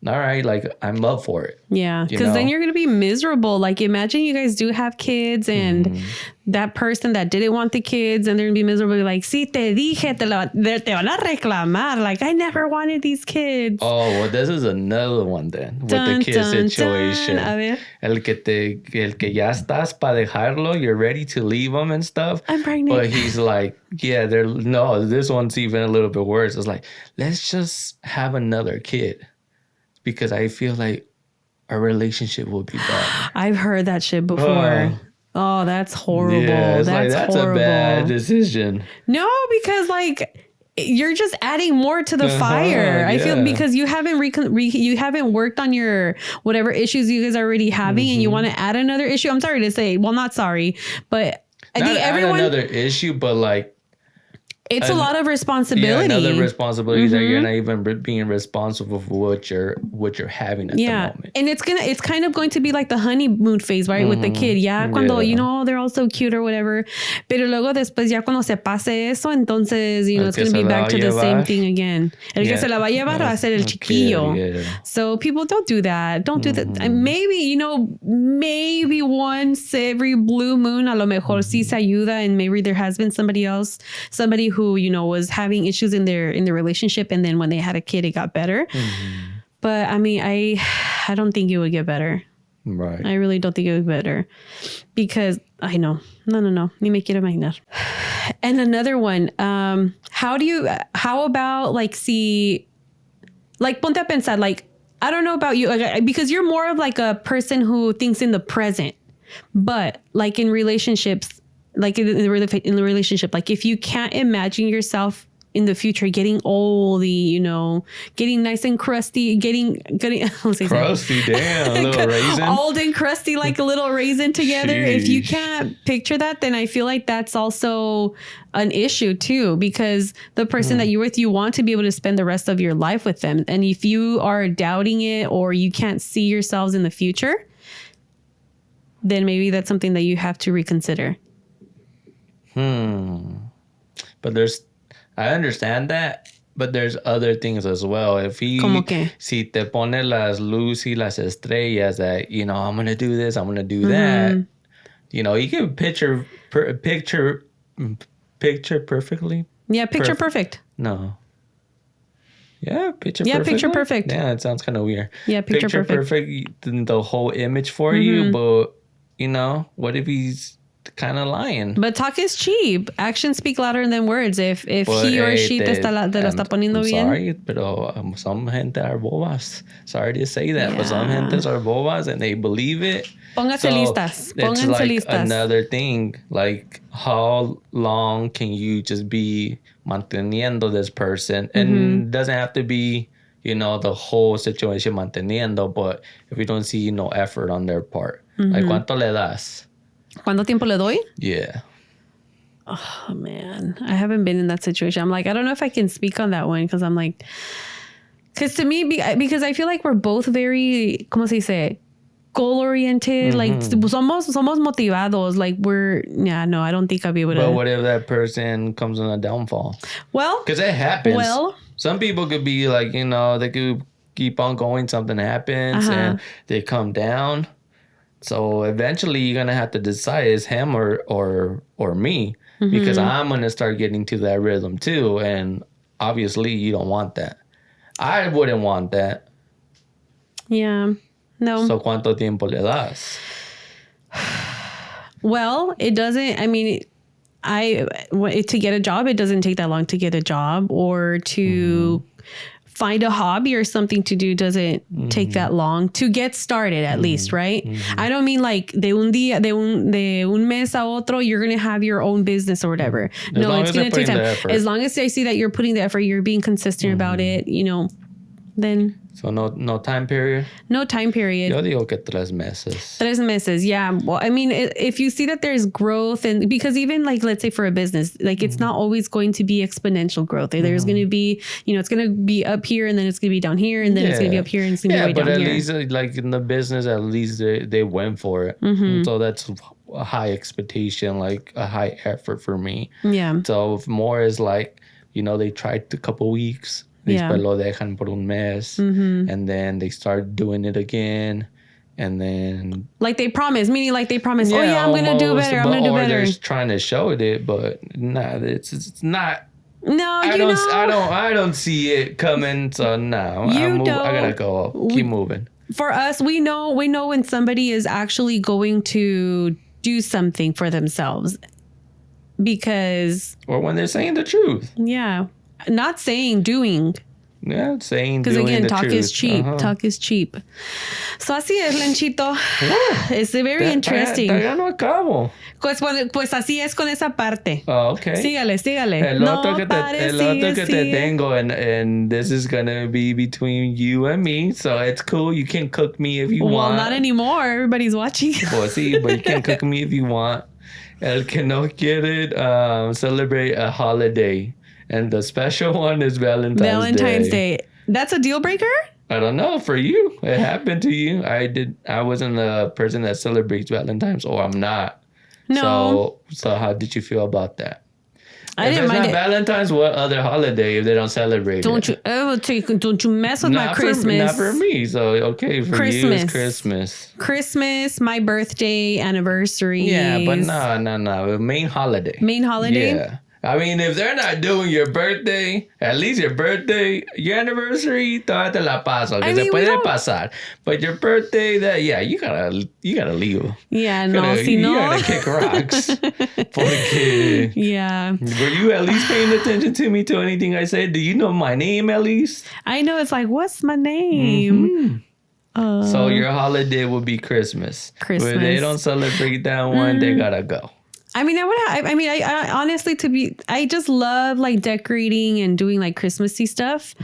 all right, like, I'm up for it. Yeah, because then you're going to be miserable. Like, imagine you guys do have kids and that person that didn't want the kids, and they're going to be miserable. Like, si te dije, te van a reclamar. Like, I never wanted these kids. Oh, well, this is another one then with the kid situation. A ver. El que ya estás para dejarlo, you're ready to leave him and stuff. I'm pregnant. But he's like, this one's even a little bit worse. It's like, let's just have another kid. Because I feel like, our relationship will be bad. I've heard that shit before. Oh, that's horrible. Yeah, it's that's horrible. A bad decision. No, because like you're just adding more to the fire. I feel because you haven't you haven't worked on your whatever issues you guys are already having, and you want to add another issue. I'm sorry to say, well, not sorry, but I think everyone another issue, but like. It's a lot of responsibility. Yeah, another responsibility that you're not even being responsible for what you're having at the moment. And it's kind of going to be like the honeymoon phase, right? With the kid. Ya cuando, you know, they're all so cute or whatever. Pero luego después ya cuando se pase eso, entonces, you know, it's going to be back to the same thing again. El que se la va a llevar va a ser el chiquillo. So people don't do that. Don't do that. And maybe, you know, maybe once every blue moon, a lo mejor sí se ayuda, and maybe there has been somebody who, you know, was having issues in their relationship, and then when they had a kid, it got better. But I mean, I don't think it would get better. Right. I really don't think it would get better, because I know. No. Ni me quiero imaginar. And another one, how about like like ponte a pensar, like, I don't know about you, like, because you're more of like a person who thinks in the present, but like in relationships, like in the relationship, like if you can't imagine yourself in the future getting old, you know, getting nice and crusty, getting crusty, damn, little raisin, old and crusty like a little raisin together. Sheesh. If you can't picture that, then I feel like that's also an issue too, because the person that you're with, you want to be able to spend the rest of your life with them, and if you are doubting it or you can't see yourselves in the future, then maybe that's something that you have to reconsider. But I understand that, but there's other things as well. Si te pone las luces y las estrellas that, you know, I'm going to do this, I'm going to do that, you know, you can picture perfectly. Yeah, picture perfect. No. Yeah, picture perfect. Yeah, picture perfect. Yeah, it sounds kind of weird. Yeah, picture perfect. The whole image for you, but, you know, what if he's kind of lying? But talk is cheap. Actions speak louder than words. If he or she te lo está poniendo bien. Sorry, pero some gente are bobas. Sorry to say that, but some gentes are bobas and they believe it. Pónganse listas. It's like another thing. Like, how long can you just be manteniendo this person? And it doesn't have to be, you know, the whole situation manteniendo, but if you don't see no effort on their part. Like, ¿cuánto le das? ¿Cuánto tiempo le doy? Yeah. Oh, man. I haven't been in that situation. I'm like, I don't know if I can speak on that one, because I'm like, because to me, because I feel like we're both very, ¿cómo se dice? Goal-oriented. Like, somos motivados. Like, I don't think I'll be able to. But what if that person comes on a downfall? Well. Because it happens. Well. Some people could be like, you know, they could keep on going, something happens, and they come down. So eventually you're going to have to decide, is him or me, because I'm going to start getting to that rhythm too. And obviously you don't want that. I wouldn't want that. Yeah. No. So ¿cuánto tiempo le das? Well, it doesn't, I mean, to get a job, it doesn't take that long to get a job, or to find a hobby or something to do doesn't take that long to get started, at least, right? I don't mean like de un mes a otro, you're going to have your own business or whatever. No, it's going to take time. As long as I see that you're putting the effort, you're being consistent about it, you know, then. So no time period? No time period. Yo digo que 3 meses. 3 meses, yeah. Well, I mean, if you see that there's growth, and because even like, let's say for a business, like it's not always going to be exponential growth. There's going to be, you know, it's going to be up here, and then it's going to be down here, and then it's going to be up here, and it's going to be way down here. Yeah, but at least like in the business, at least they went for it. So that's a high expectation, like a high effort for me. Yeah. So if more is like, you know, they tried a couple weeks. Después lo dejan por un mes, and then they start doing it again, and then like they promise, meaning like they promise, oh yeah, I'm gonna do better, I'm gonna do better. Or they're trying to show it, but nah, it's not. No, I don't see it coming. So no, I gotta go. Keep moving. For us, we know when somebody is actually going to do something for themselves, because or when they're saying the truth. Yeah. Not saying, doing. Yeah, saying because doing again, the talk truth. is cheap. Talk is cheap. So así es, Lenchito. It's very interesting. Todavía no acabo. Pues así es con esa parte. Oh, okay. Sígale. El otro que te tengo, and this is gonna be between you and me, so it's cool. You can cook me if you want. Well, not anymore. Everybody's watching. Well, sí, but you can cook me if you want. El que no quiere celebrate a holiday. And the special one is Valentine's Day. That's a deal breaker? I don't know. For you, it happened to you. I wasn't a person that celebrates Valentine's, or I'm not. No. So how did you feel about that? I if didn't it's mind not it. Valentine's, what other holiday if they don't celebrate Don't it? Don't you mess with my Christmas. Not for me. So, okay, for you, it's Christmas. Christmas, my birthday, anniversary. Yeah, but no. Main holiday. Main holiday? Yeah. I mean, if they're not doing your birthday, at least your anniversary, todavía te la paso, que se puede pasar. But your birthday, you gotta leave. Yeah, You gotta kick rocks. Porque, yeah. Were you at least paying attention to me, to anything I said? Do you know my name at least? I know, it's like, what's my name? Mm-hmm. So your holiday will be Christmas. If they don't celebrate that one, they gotta go. I mean, I honestly, I just love like decorating and doing like Christmassy stuff,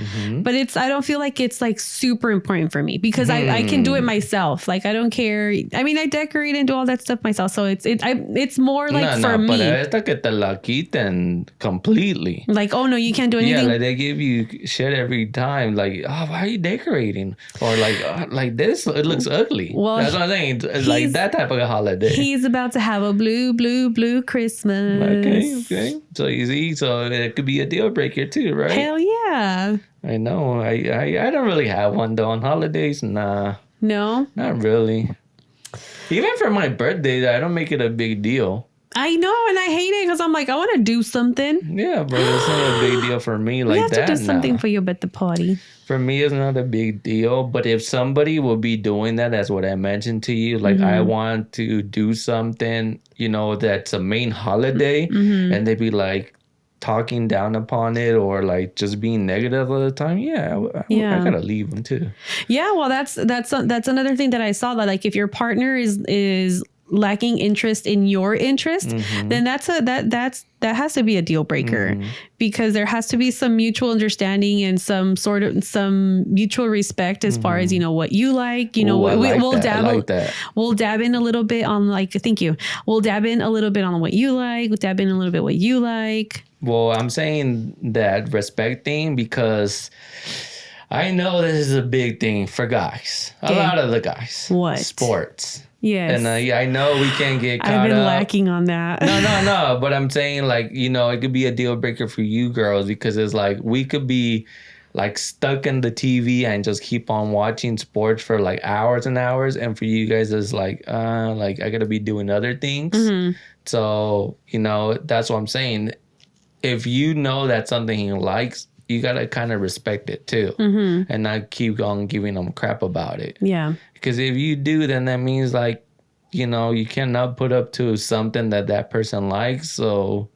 but I don't feel like it's like super important for me because I can do it myself. Like, I don't care. I mean, I decorate and do all that stuff myself. So it's more like for me. But esta que te la quiten completely. Like, oh no, you can't do anything. Yeah, like they give you shit every time. Like, oh, why are you decorating? Or like this, it looks ugly. Well, that's what I'm saying. It's like that type of a holiday. He's about to have a blue Christmas. Okay. So easy. So it could be a deal breaker too, right? Hell yeah. I know. I don't really have one though on holidays. Nah. No? Not really. Even for my birthday, I don't make it a big deal. I know, and I hate it because I'm like, I want to do something. Yeah, but it's not a big deal for me like that. You have to do something for your birthday party. For me, it's not a big deal. But if somebody will be doing that, that's what I mentioned to you. Like, I want to do something, that's a main holiday. And they be like talking down upon it or like just being negative all the time. Yeah, I gotta leave them too. Yeah, well, that's another thing that I saw, that like if your partner is lacking interest in your interest, then that has to be a deal breaker, because there has to be some mutual understanding and some mutual respect as far as what you like. We'll dab in a little bit on we'll dab in a little bit on what you like. We'll dab in a little bit what you like. Well, I'm saying that respect thing because I know this is a big thing for guys. A lot of the guys. What? Sports. Yes. And I know we can't get caught up. I've been lacking on that. No. But I'm saying it could be a deal breaker for you girls, because it's like we could be like stuck in the TV and just keep on watching sports for like hours and hours. And for you guys, it's like I got to be doing other things. So, that's what I'm saying. If you know that's something he likes, you got to kind of respect it too, and not keep on giving them crap about it. Yeah. Because if you do, then that means you cannot put up to something that person likes. So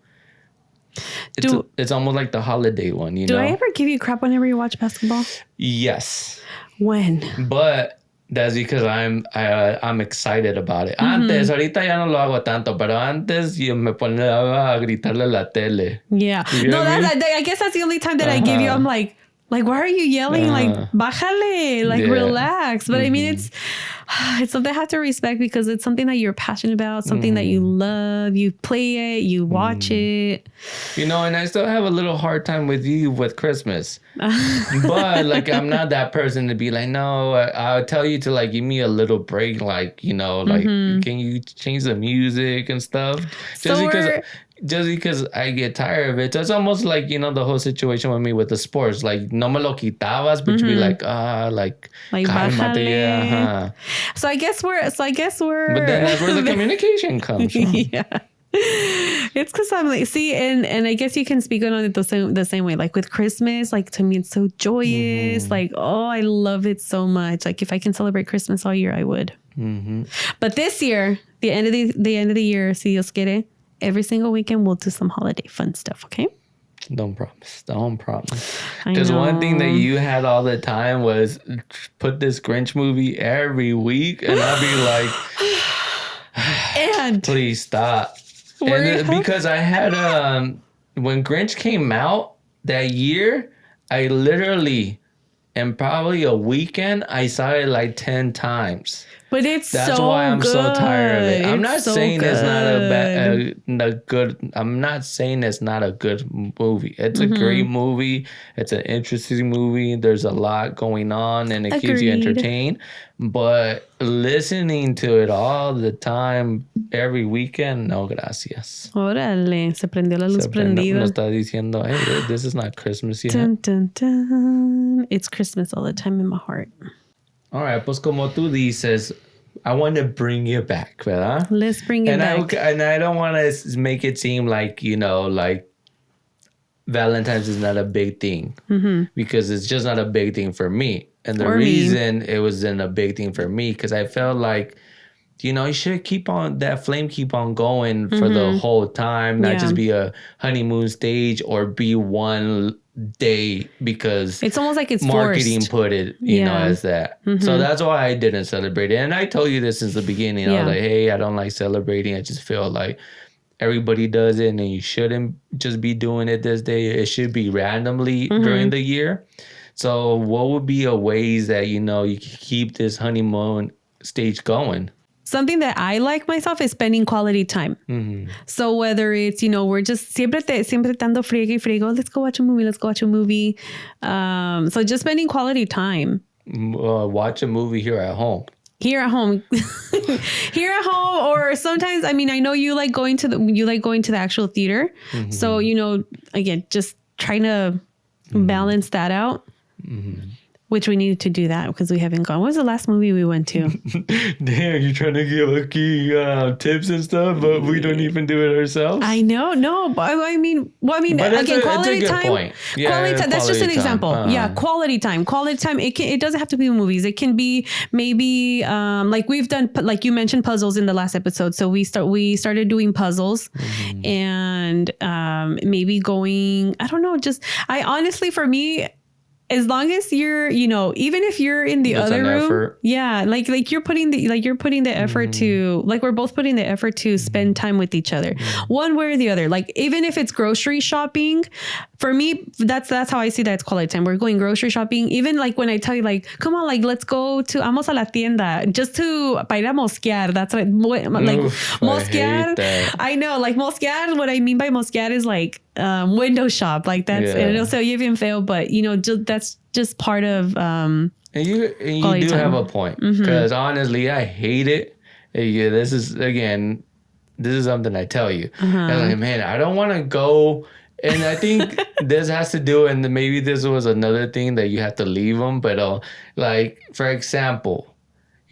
it's almost like the holiday one, Do I ever give you crap whenever you watch basketball? Yes. When? But that's because I'm excited about it. Antes, ahorita ya no lo hago tanto, pero antes yo me ponía a gritarle a la tele. Yeah. I guess that's the only time that I give you. I'm like, why are you yelling? Like, bájale, relax. But I mean, it's something I have to respect, because it's something that you're passionate about, something that you love. You play it, you watch it. And I still have a little hard time with you with Christmas. But I'm not that person to be like, no, I'll tell you to give me a little break. Can you change the music and stuff? Just because I get tired of it. So it's almost like, the whole situation with me with the sports. Like, no me lo quitabas, but you'd be like, cálmate. So I guess we're... But then that's where the communication comes from. Yeah. It's because I'm like, see, and I guess you can speak on it the same way. Like with Christmas, to me, it's so joyous. I love it so much. Like, if I can celebrate Christmas all year, I would. But this year, the end of the year, si Dios quiere, every single weekend we'll do some holiday fun stuff, okay? Don't promise. Don't promise. Because one thing that you had all the time was put this Grinch movie every week, and I'll be like, and please stop. And because I had when Grinch came out that year, I literally in probably a weekend I saw it like 10 times. But that's why I'm good. so tired of it. I'm not so saying good. it's not a good. I'm not saying it's not a good movie. It's a great movie. It's an interesting movie. There's a lot going on, and it keeps you entertained. But listening to it all the time, every weekend, no gracias. Órale, se prendió la luz prendida. No está diciendo, hey, this is not Christmas yet. Dun, dun, dun. It's Christmas all the time in my heart. All right, pues como tú dices, I want to bring you back, ¿verdad? Let's bring it back. And I don't want to make it seem like, like Valentine's is not a big thing. Because it's just not a big thing for me. And the reason it wasn't a big thing for me, because I felt like, you should keep on that flame, keep on going for the whole time, not just be a honeymoon stage or be one day because it's almost like it's marketing forced. Put it, as that. So that's why I didn't celebrate it. And I told you this since the beginning. I was like, hey, I don't like celebrating. I just feel like everybody does it and you shouldn't just be doing it this day. It should be randomly during the year. So what would be a ways that, you can keep this honeymoon stage going? Something that I like myself is spending quality time. So whether it's, we're just siempre dando friega y friego, let's go watch a movie. So just spending quality time. Watch a movie here at home. Here at home, or sometimes, I know you like going to the actual theater. So, again, just trying to balance that out. Which we need to do that because we haven't gone. What was the last movie we went to? Damn, you're trying to give Lucky tips and stuff, but we don't even do it ourselves. I know, no, but but again, quality time. Point. Yeah, quality time. That's just an example. Quality time. Quality time. It doesn't have to be movies. It can be maybe like we've done, like you mentioned puzzles in the last episode. So we started doing puzzles, and maybe going. I don't know. I honestly, for me. As long as you're, even if you're in the other room, effort. Like you're putting the effort to, like we're both putting the effort to spend time with each other, one way or the other. Like even if it's grocery shopping, for me, that's how I see that it's quality time. We're going grocery shopping. Even like when I tell you, like, come on, like let's go to vamos a la tienda just to para ir a mosquear. That's like mosquear. I know, like mosquear. What I mean by mosquear is like window shop. Like that's and it'll say you even fail, but that's just part of and you do time. Have a point because honestly I hate it. This is something I tell you. I'm like, man, I don't want to go, and I think this has to do, and maybe this was another thing that you have to leave them, but like for example,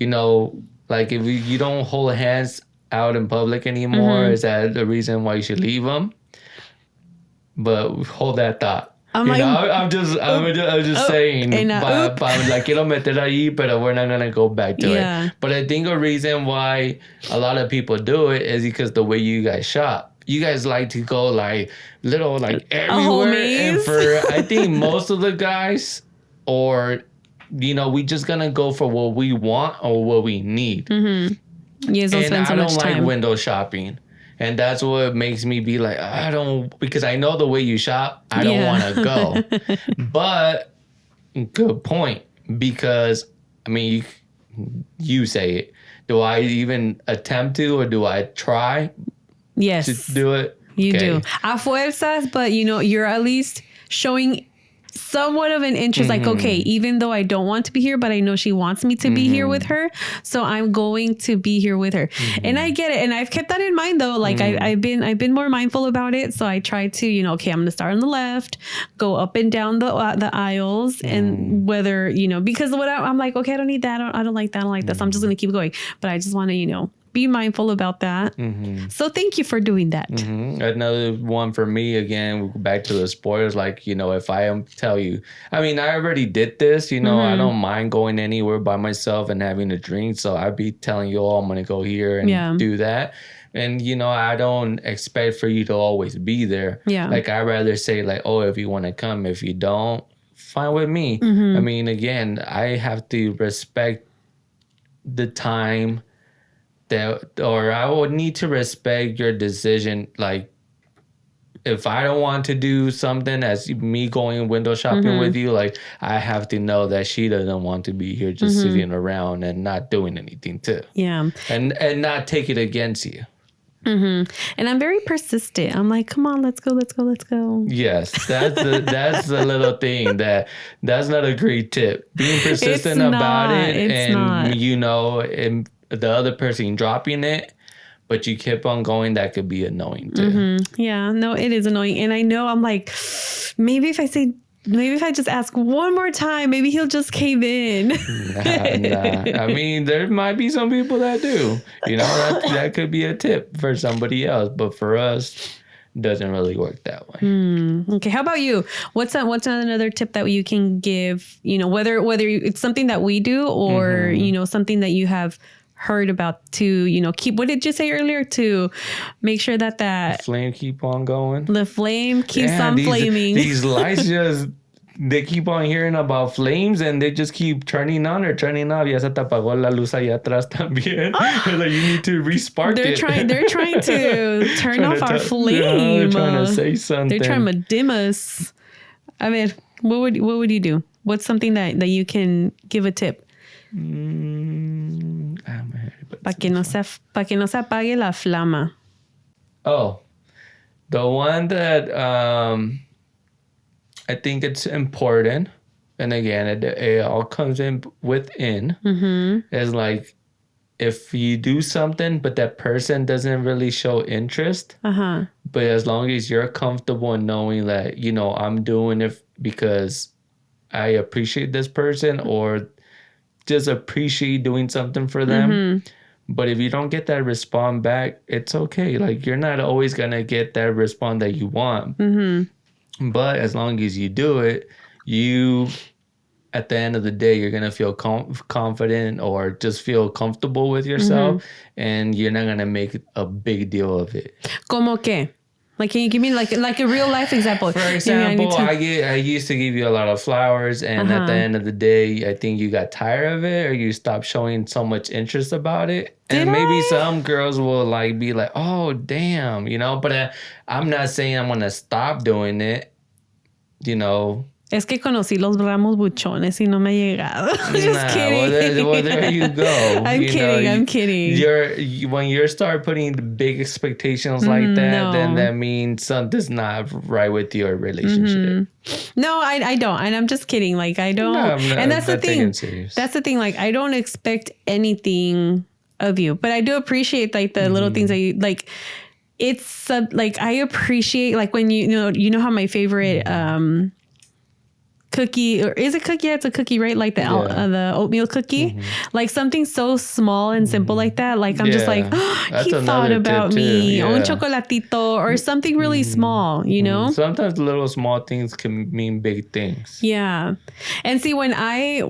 like if you don't hold hands out in public anymore, is that the reason why you should leave them? But hold that thought. I'm just saying. La quiero meter ahí, pero we're not gonna go back to it. But I think a reason why a lot of people do it is because the way you guys shop. You guys like to go like little like everywhere, and for I think most of the guys, or we just gonna go for what we want or what we need. Yes, and I don't like window shopping. And that's what makes me be like, because I know the way you shop, I don't want to go. But good point, because you say it. Do I even attempt to, or do I try? Yes, to do it. You do a fuerzas, but you're at least showing somewhat of an interest, like, okay, even though I don't want to be here, but I know she wants me to be here with her, so I'm going to be here with her. And I get it, and I've kept that in mind though. Like I've been more mindful about it, so I try to okay, I'm gonna start on the left, go up and down the aisles, and whether because what I'm like, okay, I don't need that, I don't like that, I don't like this, so I'm just gonna keep going, but I just want to be mindful about that. So thank you for doing that. Another one for me, again, back to the spoilers, like if I tell you, I already did this, I don't mind going anywhere by myself and having a drink, so I'd be telling you, I'm gonna go here and do that. And, I don't expect for you to always be there. Yeah. Like, I'd rather say, like, oh, if you want to come, if you don't, fine with me. I mean, again, I have to respect the time or I would need to respect your decision. Like, if I don't want to do something as me going window shopping with you, like, I have to know that she doesn't want to be here just sitting around and not doing anything too. Yeah. And not take it against you. And I'm very persistent. I'm like, come on, let's go. Yes, that's the little thing that's not a great tip. Being persistent about it, and and the other person dropping it, but you keep on going, that could be annoying too. Yeah, no, it is annoying. And I know I'm like, maybe if I just ask one more time, maybe he'll just cave in. Nah. I mean, there might be some people that do. That could be a tip for somebody else, but for us, it doesn't really work that way. Okay, how about you? What's another tip that you can give? Whether it's something that we do or something that you have heard about to keep. What did you say earlier? To make sure that the flame keep on going. The flame keeps on flaming. These lights they keep on hearing about flames and they just keep turning on or turning off. Ya se te apagó la luz allá atrás también. Like, you need to respark it. They're trying to turn off our flame. They're trying to say something. They're trying to dim us. I mean, what would you do? What's something that you can give a tip? Para que no se apague la flama. Oh, the one that I think it's important, and again, it all comes in within, is like, if you do something, but that person doesn't really show interest, but as long as you're comfortable in knowing that, I'm doing it because I appreciate this person or just appreciate doing something for them. But if you don't get that response back, it's okay. Like, you're not always going to get that response that you want. But as long as you do it, at the end of the day, you're going to feel confident or just feel comfortable with yourself. And you're not going to make a big deal of it. ¿Cómo qué? Like, can you give me like a real life example? For example, I used to give you a lot of flowers, and at the end of the day, I think you got tired of it or you stopped showing so much interest about it. And maybe some girls will be like, oh, damn, but I'm not saying I'm going to stop doing it, Es que conocí los ramos buchones y no me ha llegado. Just kidding. Well, there you go. I'm kidding. When you start putting the big expectations like that, then that means something's not right with your relationship. No, I don't. And I'm just kidding. Like, I don't. And that's the thing. That's the thing. Like, I don't expect anything of you, but I do appreciate the little things that you like. It's I appreciate when you know how my favorite cookie, or is it cookie? Yeah, it's a cookie, right? Like the oatmeal cookie, like something so small and simple like that. Like, I'm just like, oh, he thought about me. Un chocolatito or something really small, Sometimes little small things can mean big things. Yeah. And see, when I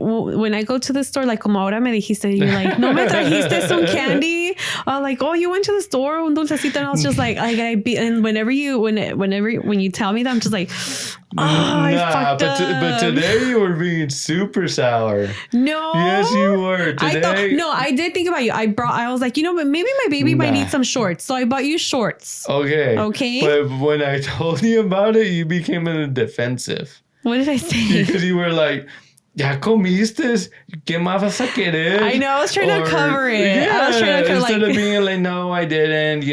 go to the store, like, como ahora me dijiste, you're like, no me trajiste some candy. Like, oh, you went to the store, un dulcecito. And I was just like, and whenever when you tell me that, I'm just like, I fucked up. But today you were being super sour. No. Yes, you were. Today. I did think about you. I was like, but maybe my baby might need some shorts. So I bought you shorts. Okay. But when I told you about it, you became in a defensive. What did I say? Because you were like, ¿ya comiste? ¿Qué más vas a querer? I know. I was trying to cover it. Yeah, I was trying to instead of being like, no, I didn't.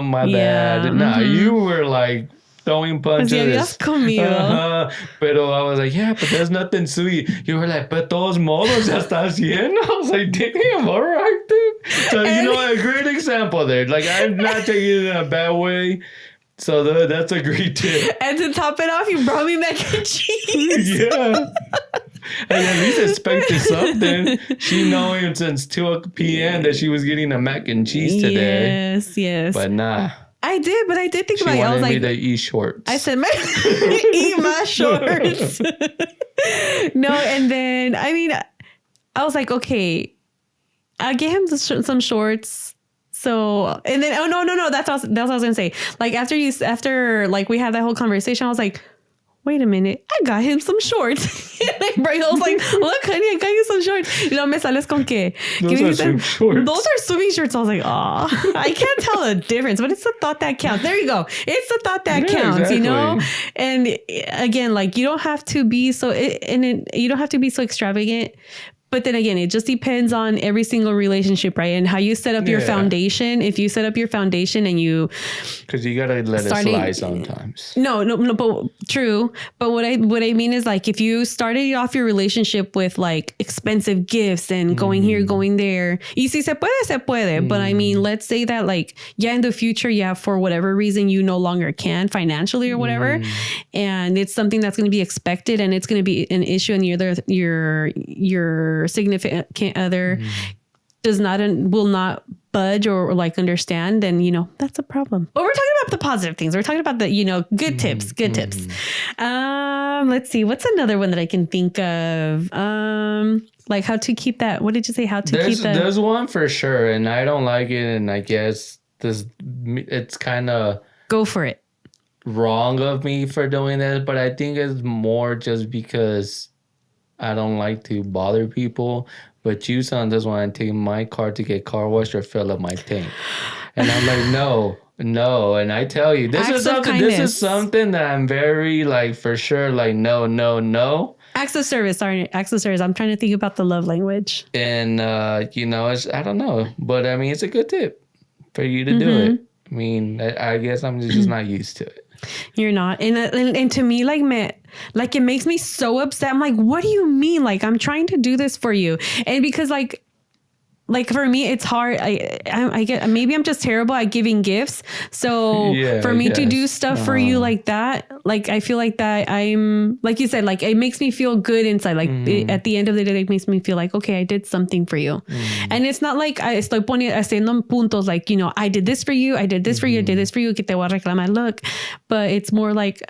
My bad. Nah, you were like throwing punches. Pero I was like, yeah, but there's nothing sweet. You were like, but todos modos ya está haciendo. I was like, damn, all right, dude. So, a great example there. Like, I'm not taking it in a bad way. So that's a great tip. And to top it off, you brought me mac and cheese. Yeah. And at least expected something. She knowing since 2 p.m. that she was getting a mac and cheese today. Yes. But nah. I did think about it. I was like, she wanted me to eat shorts. I said, eat my shorts. No, and then, I mean, I was like, okay, I'll get him some shorts So, and then, oh, no. That's what I was going to say. Like after like we had that whole conversation, I was like, wait a minute, I got him some shorts. Like, I was like, look, honey, I got you some shorts. Y luego me sales con que. Those are swim shorts. Those are swimming shorts. I was like, oh, I can't tell the difference, but it's the thought that counts. There you go. It's the thought that counts, exactly. You know? And again, like you don't have to be you don't have to be so extravagant. But then again, it just depends on every single relationship, right? And how you set up your foundation. If you set up your foundation and you... Because you got to let it slide sometimes. No, but true. But what I mean is like, if you started off your relationship with like expensive gifts and going here, going there. Y si se puede, se puede. But I mean, let's say that like, in the future, for whatever reason, you no longer can financially or whatever. And it's something that's going to be expected and it's going to be an issue and your significant other will not budge or like understand, then that's a problem. But we're talking about the positive things. We're talking about the good tips. Let's see, what's another one that I can think of? Like how to keep that. What did you say? There's one for sure, and I don't like it, and I guess it's kind of go for it. Wrong of me for doing that, but I think it's more just because I don't like to bother people, but you son just want to take my car to get car washed or fill up my tank. And I'm like, no. And I tell you, this is something that I'm very like, for sure, like, no. Acts of service. I'm trying to think about the love language. And, it's, I don't know, but I mean, it's a good tip for you to do it. I mean, I guess I'm just not used to it. You're not. And to me, like it makes me so upset. I'm like, what do you mean? Like, I'm trying to do this for you. And because like for me, it's hard. I get, maybe I'm just terrible at giving gifts. So for me to do stuff for you like that, like, I feel like that I'm, like you said, like it makes me feel good inside. Like at the end of the day, it makes me feel like, okay, I did something for you. And it's not like I estoy haciendo puntos, like, I did this for you. I did this for you. I did this for you. Que te voy a reclamar. Look, but it's more like,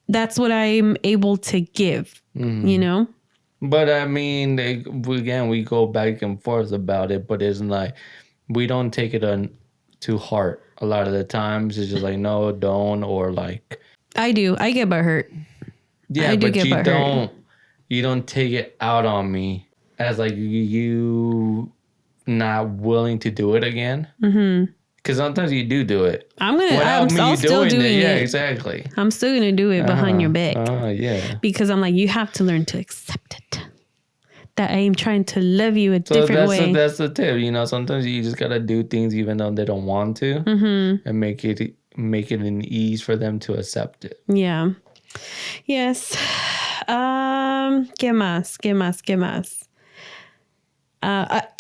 that's what I'm able to give, But I mean, again, we go back and forth about it, but it's like, we don't take it to heart a lot of the times. It's just like, no, don't, or like. I do. I get butthurt. Yeah, you don't take it out on me as like you not willing to do it again. Because sometimes you do it. I'm still doing it. Yeah, exactly. I'm still going to do it behind your back. Yeah. Because I'm like, you have to learn to accept it. That I am trying to love you a different way. That's the tip. Sometimes you just got to do things even though they don't want to. And make it an ease for them to accept it. Yeah. Yes. ¿Qué más?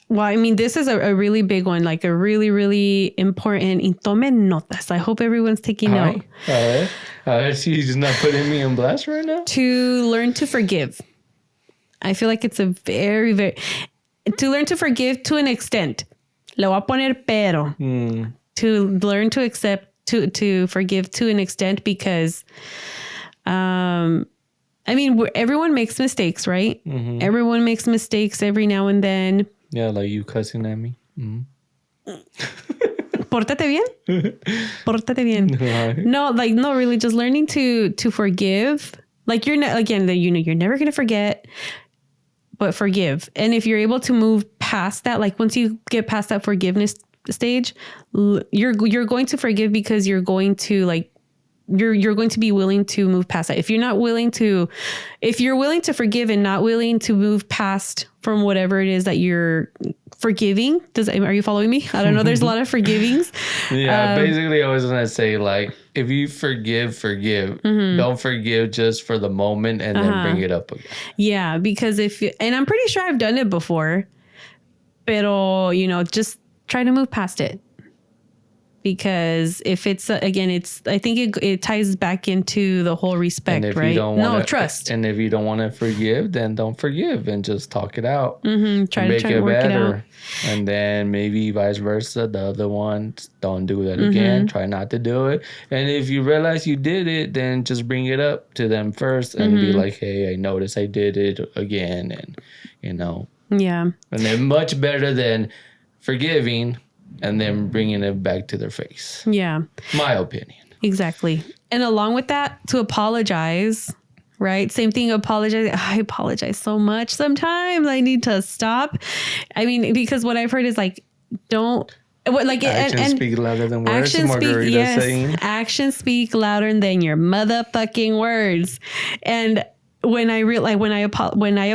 Well, I mean, this is a really big one, like a really, really important. Y tomen notas. I hope everyone's taking note. She's not putting me on blast right now. To learn to forgive. I feel like it's a very, very... To learn to forgive to an extent. Le voy a poner pero. To learn to accept, to forgive to an extent because... I mean, everyone makes mistakes, right? Everyone makes mistakes every now and then. Yeah, like you cussing at me. Pórtate bien. No, really, just learning to forgive. Like you're never going to forget, but forgive. And if you're able to move past that, like once you get past that forgiveness stage, you're going to forgive because you're going to like, you're going to be willing to move past that. If you're willing to forgive and not willing to move past from whatever it is that you're forgiving, are you following me? I don't know. There's a lot of forgivings. Yeah, basically I was going to say, like, if you forgive. Don't forgive just for the moment and then bring it up again. Yeah, because and I'm pretty sure I've done it before, pero, just try to move past it. Because if it's, again, I think it ties back into the whole respect, right? Trust. And if you don't want to forgive, then don't forgive and just talk it out. Try to work better. It out. And then maybe vice versa. The other one, don't do that again. Try not to do it. And if you realize you did it, then just bring it up to them first and be like, hey, I noticed I did it again. And, Yeah. And then much better than forgiving and then bringing it back to their face. Yeah. My opinion. Exactly. And along with that, to apologize, right? Same thing, apologize. I apologize so much sometimes. I need to stop. I mean, because what I've heard is like, don't... Like actions speak louder than words. Actions speak louder than your motherfucking words. And when I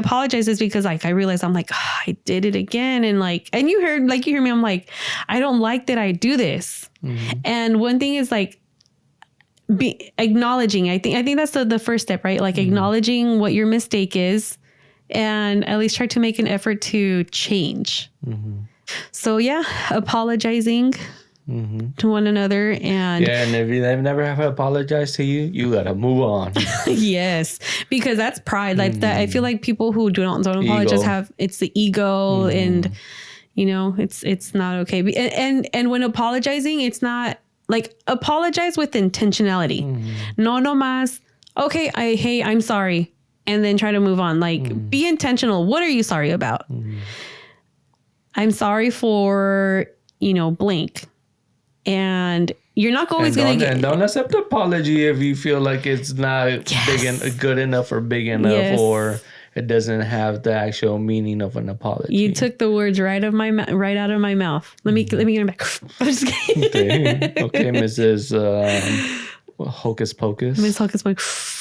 apologize, is because like I realize I'm like, oh, I did it again, and you hear me. I'm like, I don't like that I do this. Mm-hmm. And one thing is like be acknowledging. I think that's the first step, right? Like acknowledging what your mistake is, and at least try to make an effort to change. Mm-hmm. So yeah, apologizing to one another, and if they've never have apologized to you, you gotta move on. Yes, because that's pride. Like that, I feel like people who don't apologize it's the ego, and it's not okay. And when apologizing, it's not like apologize with intentionality. No más. Okay, hey, I'm sorry, and then try to move on. Like be intentional. What are you sorry about? I'm sorry for, blank. And you're not always going to get... And don't accept apology if you feel like it's not good enough or big enough, or it doesn't have the actual meaning of an apology. You took the words right out of my mouth. Let me get them back. I'm just kidding. Okay, Mrs. Hocus Pocus. Miss Hocus Pocus.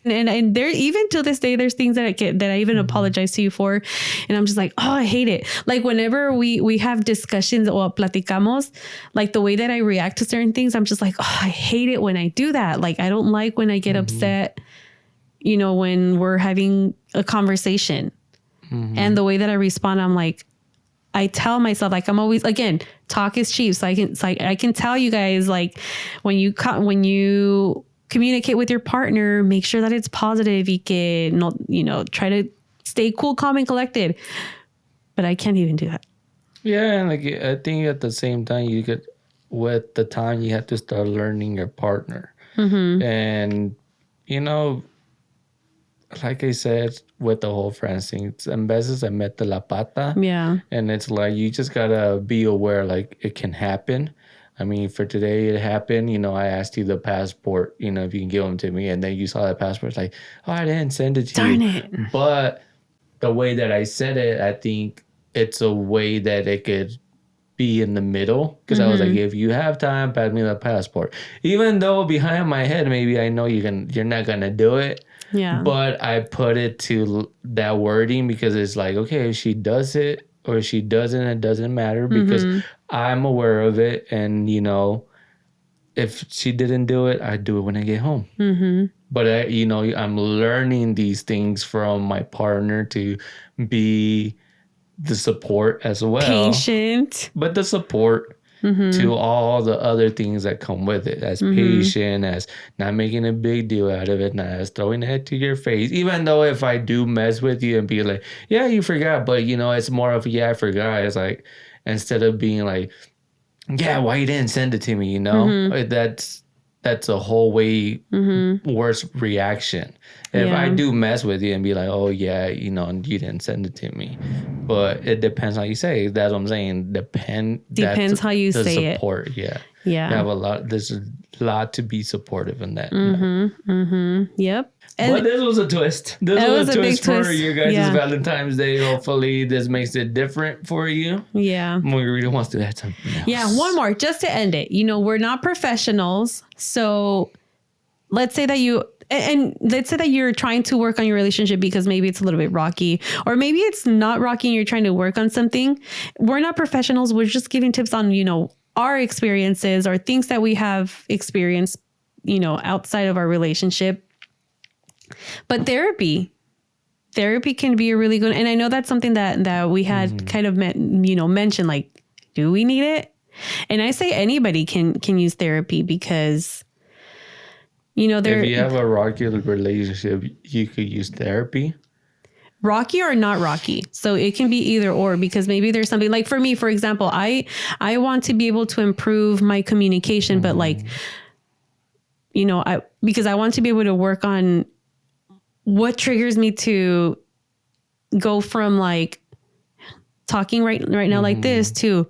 And there, even to this day, there's things that I even apologize to you for, and I'm just like, oh, I hate it. Like whenever we have discussions or platicamos, like the way that I react to certain things, I'm just like, oh, I hate it when I do that. Like I don't like when I get upset, when we're having a conversation, and the way that I respond, I'm like, I tell myself, like, I'm always, again, talk is cheap, so I can tell you guys, like, when you communicate with your partner, make sure that it's positive. You can, try to stay cool, calm, and collected. But I can't even do that. Yeah, and I think at the same time, with the time, you have to start learning your partner. And, like I said, with the whole friends thing, en veces se mete la pata. Yeah. And it's like, you just gotta be aware, like, it can happen. I mean, for today, it happened. I asked you the passport, if you can give them to me. And then you saw the passport. It's like, oh, I didn't send it to you. Darn it. But the way that I said it, I think it's a way that it could be in the middle. Because I was like, if you have time, pass me the passport. Even though behind my head, maybe I know you're not going to do it. Yeah. But I put it to that wording because it's like, okay, if she does it or if she doesn't, it doesn't matter because I'm aware of it. And, if she didn't do it, I do it when I get home. But, I'm learning these things from my partner to be the support as well. Patient. But the support to all the other things that come with it, as patient, as not making a big deal out of it, not as throwing it to your face. Even though if I do mess with you and be like, yeah, you forgot, but it's more of, yeah, I forgot. It's like, instead of being like, yeah, why you didn't send it to me, that's a whole way worse reaction. If I do mess with you and be like, oh yeah, you didn't send it to me. But it depends how you say it. That's what I'm saying. Depends how you say it. Support, yeah. Yeah. There's a lot to be supportive in that. Yep. And but this was a twist. This was a twist for you guys' Valentine's Day. Hopefully this makes it different for you. Yeah. Margarita wants to add something else. Yeah, one more just to end it. We're not professionals. So let's say that let's say that you're trying to work on your relationship because maybe it's a little bit rocky, or maybe it's not rocky and you're trying to work on something. We're not professionals. We're just giving tips on, our experiences or things that we have experienced, outside of our relationship. But therapy can be a really good, and I know that's something that we had kind of mentioned, like, do we need it? And I say anybody can use therapy because, if you have a rocky relationship, you could use therapy. Rocky or not rocky. So it can be either or, because maybe there's something like, for me, for example, I want to be able to improve my communication, but like, because I want to be able to work on what triggers me to go from like talking right now like this to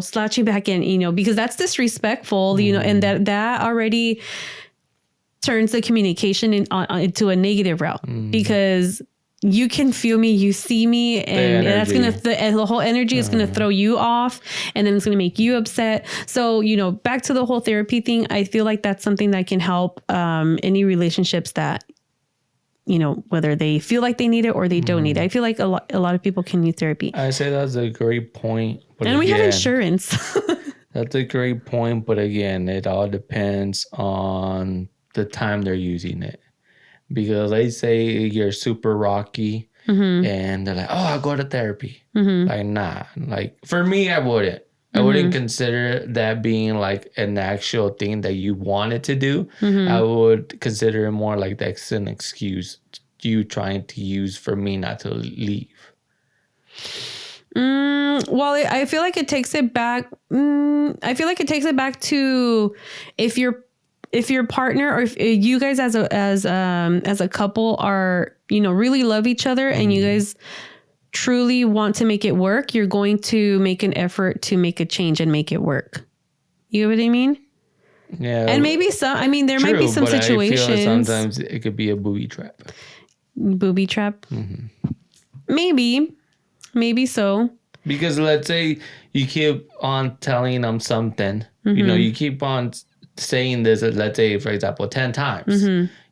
slouching back in, because that's disrespectful, and that already turns the communication into a negative route because you can feel me, you see me, and that's the whole energy is gonna throw you off, and then it's gonna make you upset. So back to the whole therapy thing, I feel like that's something that can help any relationships that whether they feel like they need it or they don't need it. I feel like a lot of people can need therapy. I say that's a great point, and we have insurance. That's a great point, but again, it all depends on the time they're using it. Because they say you're super rocky and they're like, oh, I'll go to therapy. Like, nah. Like, for me, I wouldn't. I wouldn't consider that being like an actual thing that you wanted to do. I would consider it more like that's an excuse you trying to use for me not to leave. Well, I feel like it takes it back. I feel like it takes it back to if your partner or if you guys as a couple are, really love each other and you guys truly want to make it work, you're going to make an effort to make a change and make it work. You know what I mean? Yeah. And maybe there might be some situations. I feel like sometimes it could be a booby trap. Booby trap? Maybe so. Because let's say you keep on telling them something, you keep on saying this, let's say, for example, 10 times.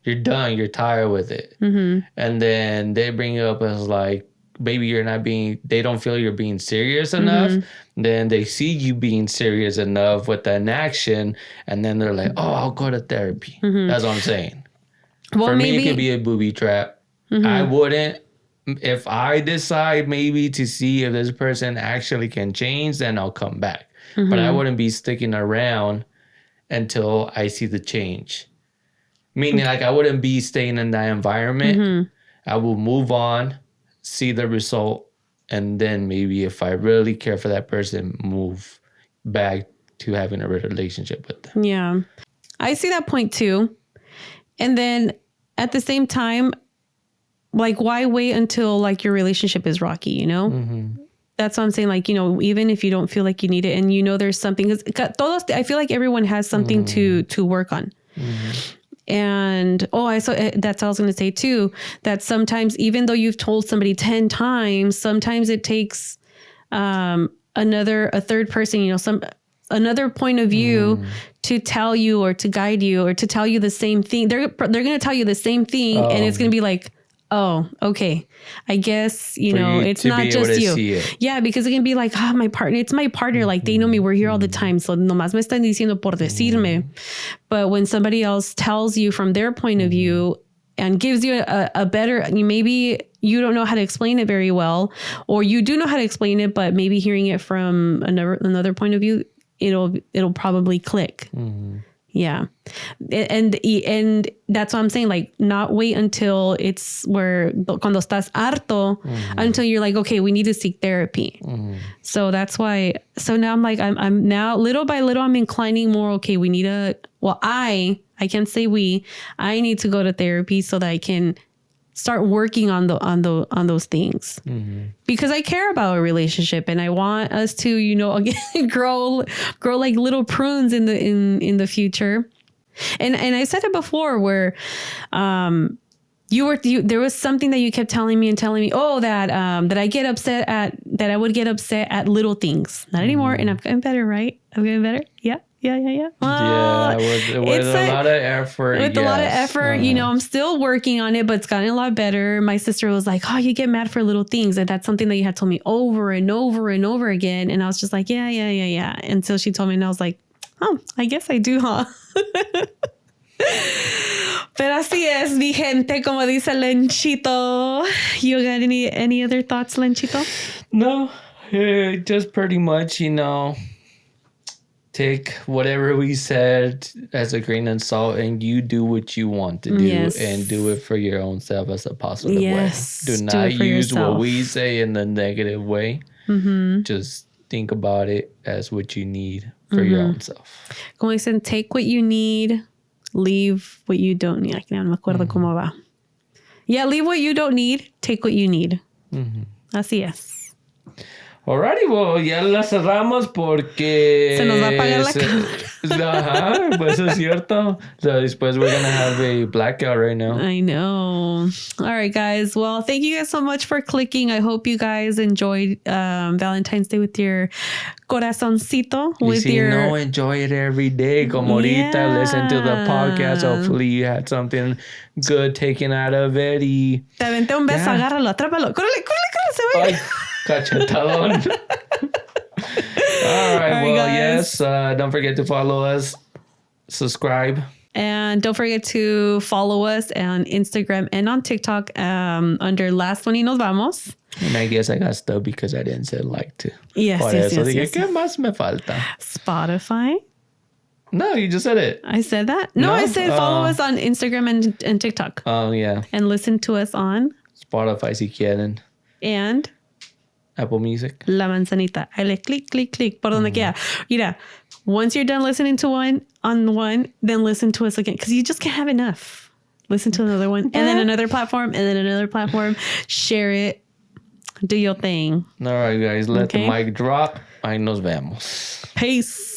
You're done. You're tired with it. And then they bring you up as like, maybe they don't feel you're being serious enough. Then they see you being serious enough with an action. And then they're like, oh, I'll go to therapy. That's what I'm saying. Well, for me, it could be a booby trap. I wouldn't. If I decide maybe to see if this person actually can change, then I'll come back. But I wouldn't be sticking around until I see the change. Meaning, like, I wouldn't be staying in that environment. I will move on, see the result, and then maybe if I really care for that person, move back to having a relationship with them. Yeah. I see that point too. And then at the same time, like, why wait until like your relationship is rocky, That's what I'm saying. Like, even if you don't feel like you need it and there's something, I feel like everyone has something to work on. And that's what I was going to say too, that sometimes, even though you've told somebody 10 times, sometimes it takes a third person, another point of view to tell you or to guide you or to tell you the same thing. They're going to tell you the same thing and it's going to be like, oh, okay. I guess, it's not just you. Yeah, because it can be like, my partner, it's my partner. Like, they know me. We're here all the time. So nomás me están diciendo por decirme. But when somebody else tells you from their point of view and gives you a better, maybe you don't know how to explain it very well, or you do know how to explain it, but maybe hearing it from another point of view, it'll probably click. Yeah. And that's what I'm saying, like, not wait until it's where cuando estás harto until you're like, okay, we need to seek therapy. So that's why. So now I'm like, I'm now little by little, I'm inclining more. Okay, we need I can't say I need to go to therapy so that I can start working on those things because I care about a relationship and I want us to, again, grow like little prunes in the future. And I said it before where, there was something that you kept telling me, that I would get upset at little things, not anymore. And I'm getting better, right? I'm getting better. Yeah. Well, with a lot of effort. With a lot of effort, I'm still working on it, but it's gotten a lot better. My sister was like, oh, you get mad for little things. And that's something that you had told me over and over and over again. And I was just like, yeah. Until she told me, and I was like, oh, I guess I do, huh? Pero así es, mi gente, como dice Lenchito. You got any other thoughts, Lenchito? No, just pretty much, take whatever we said as a grain of salt and you do what you want to do and do it for your own self as a positive way. Do not use what we say in the negative way. Just think about it as what you need for your own self. Como dicen, take what you need, leave what you don't need. No me acuerdo cómo va. Yeah, leave what you don't need, take what you need. Así es. Alrighty, well, ya la cerramos porque... Se nos va a apagar la cámara. Ajá, pues es cierto. So después we're gonna have a blackout right now. I know. All right, guys. Well, thank you guys so much for clicking. I hope you guys enjoyed Valentine's Day with your corazoncito. With your... No, enjoy it every day. Como ahorita, listen to the podcast. Hopefully you had something good taken out of it. Y... Te aventé un beso, agárralo, atrápalo. Córrele, se va. Ay, cachetadón. All right, well, guys. Yes. Don't forget to follow us. Subscribe. And don't forget to follow us on Instagram and on TikTok under Last One y Nos Vamos. And I guess I got stuck because I didn't say like to. Yes, Por yes, eso yes, dije, yes. ¿qué más me falta? Spotify. No, you just said it. I said that? No, I said follow us on Instagram and TikTok. Oh, yeah. And listen to us on... Spotify si quieren. And... Apple Music. La manzanita. Dale click, click, click. Por donde quiera. Mira, once you're done listening to one, then listen to us again. Because you just can't have enough. Listen to another one. And then another platform. And then another platform. Share it. Do your thing. All right, guys. Let the mic drop. Ahí nos vemos. Peace.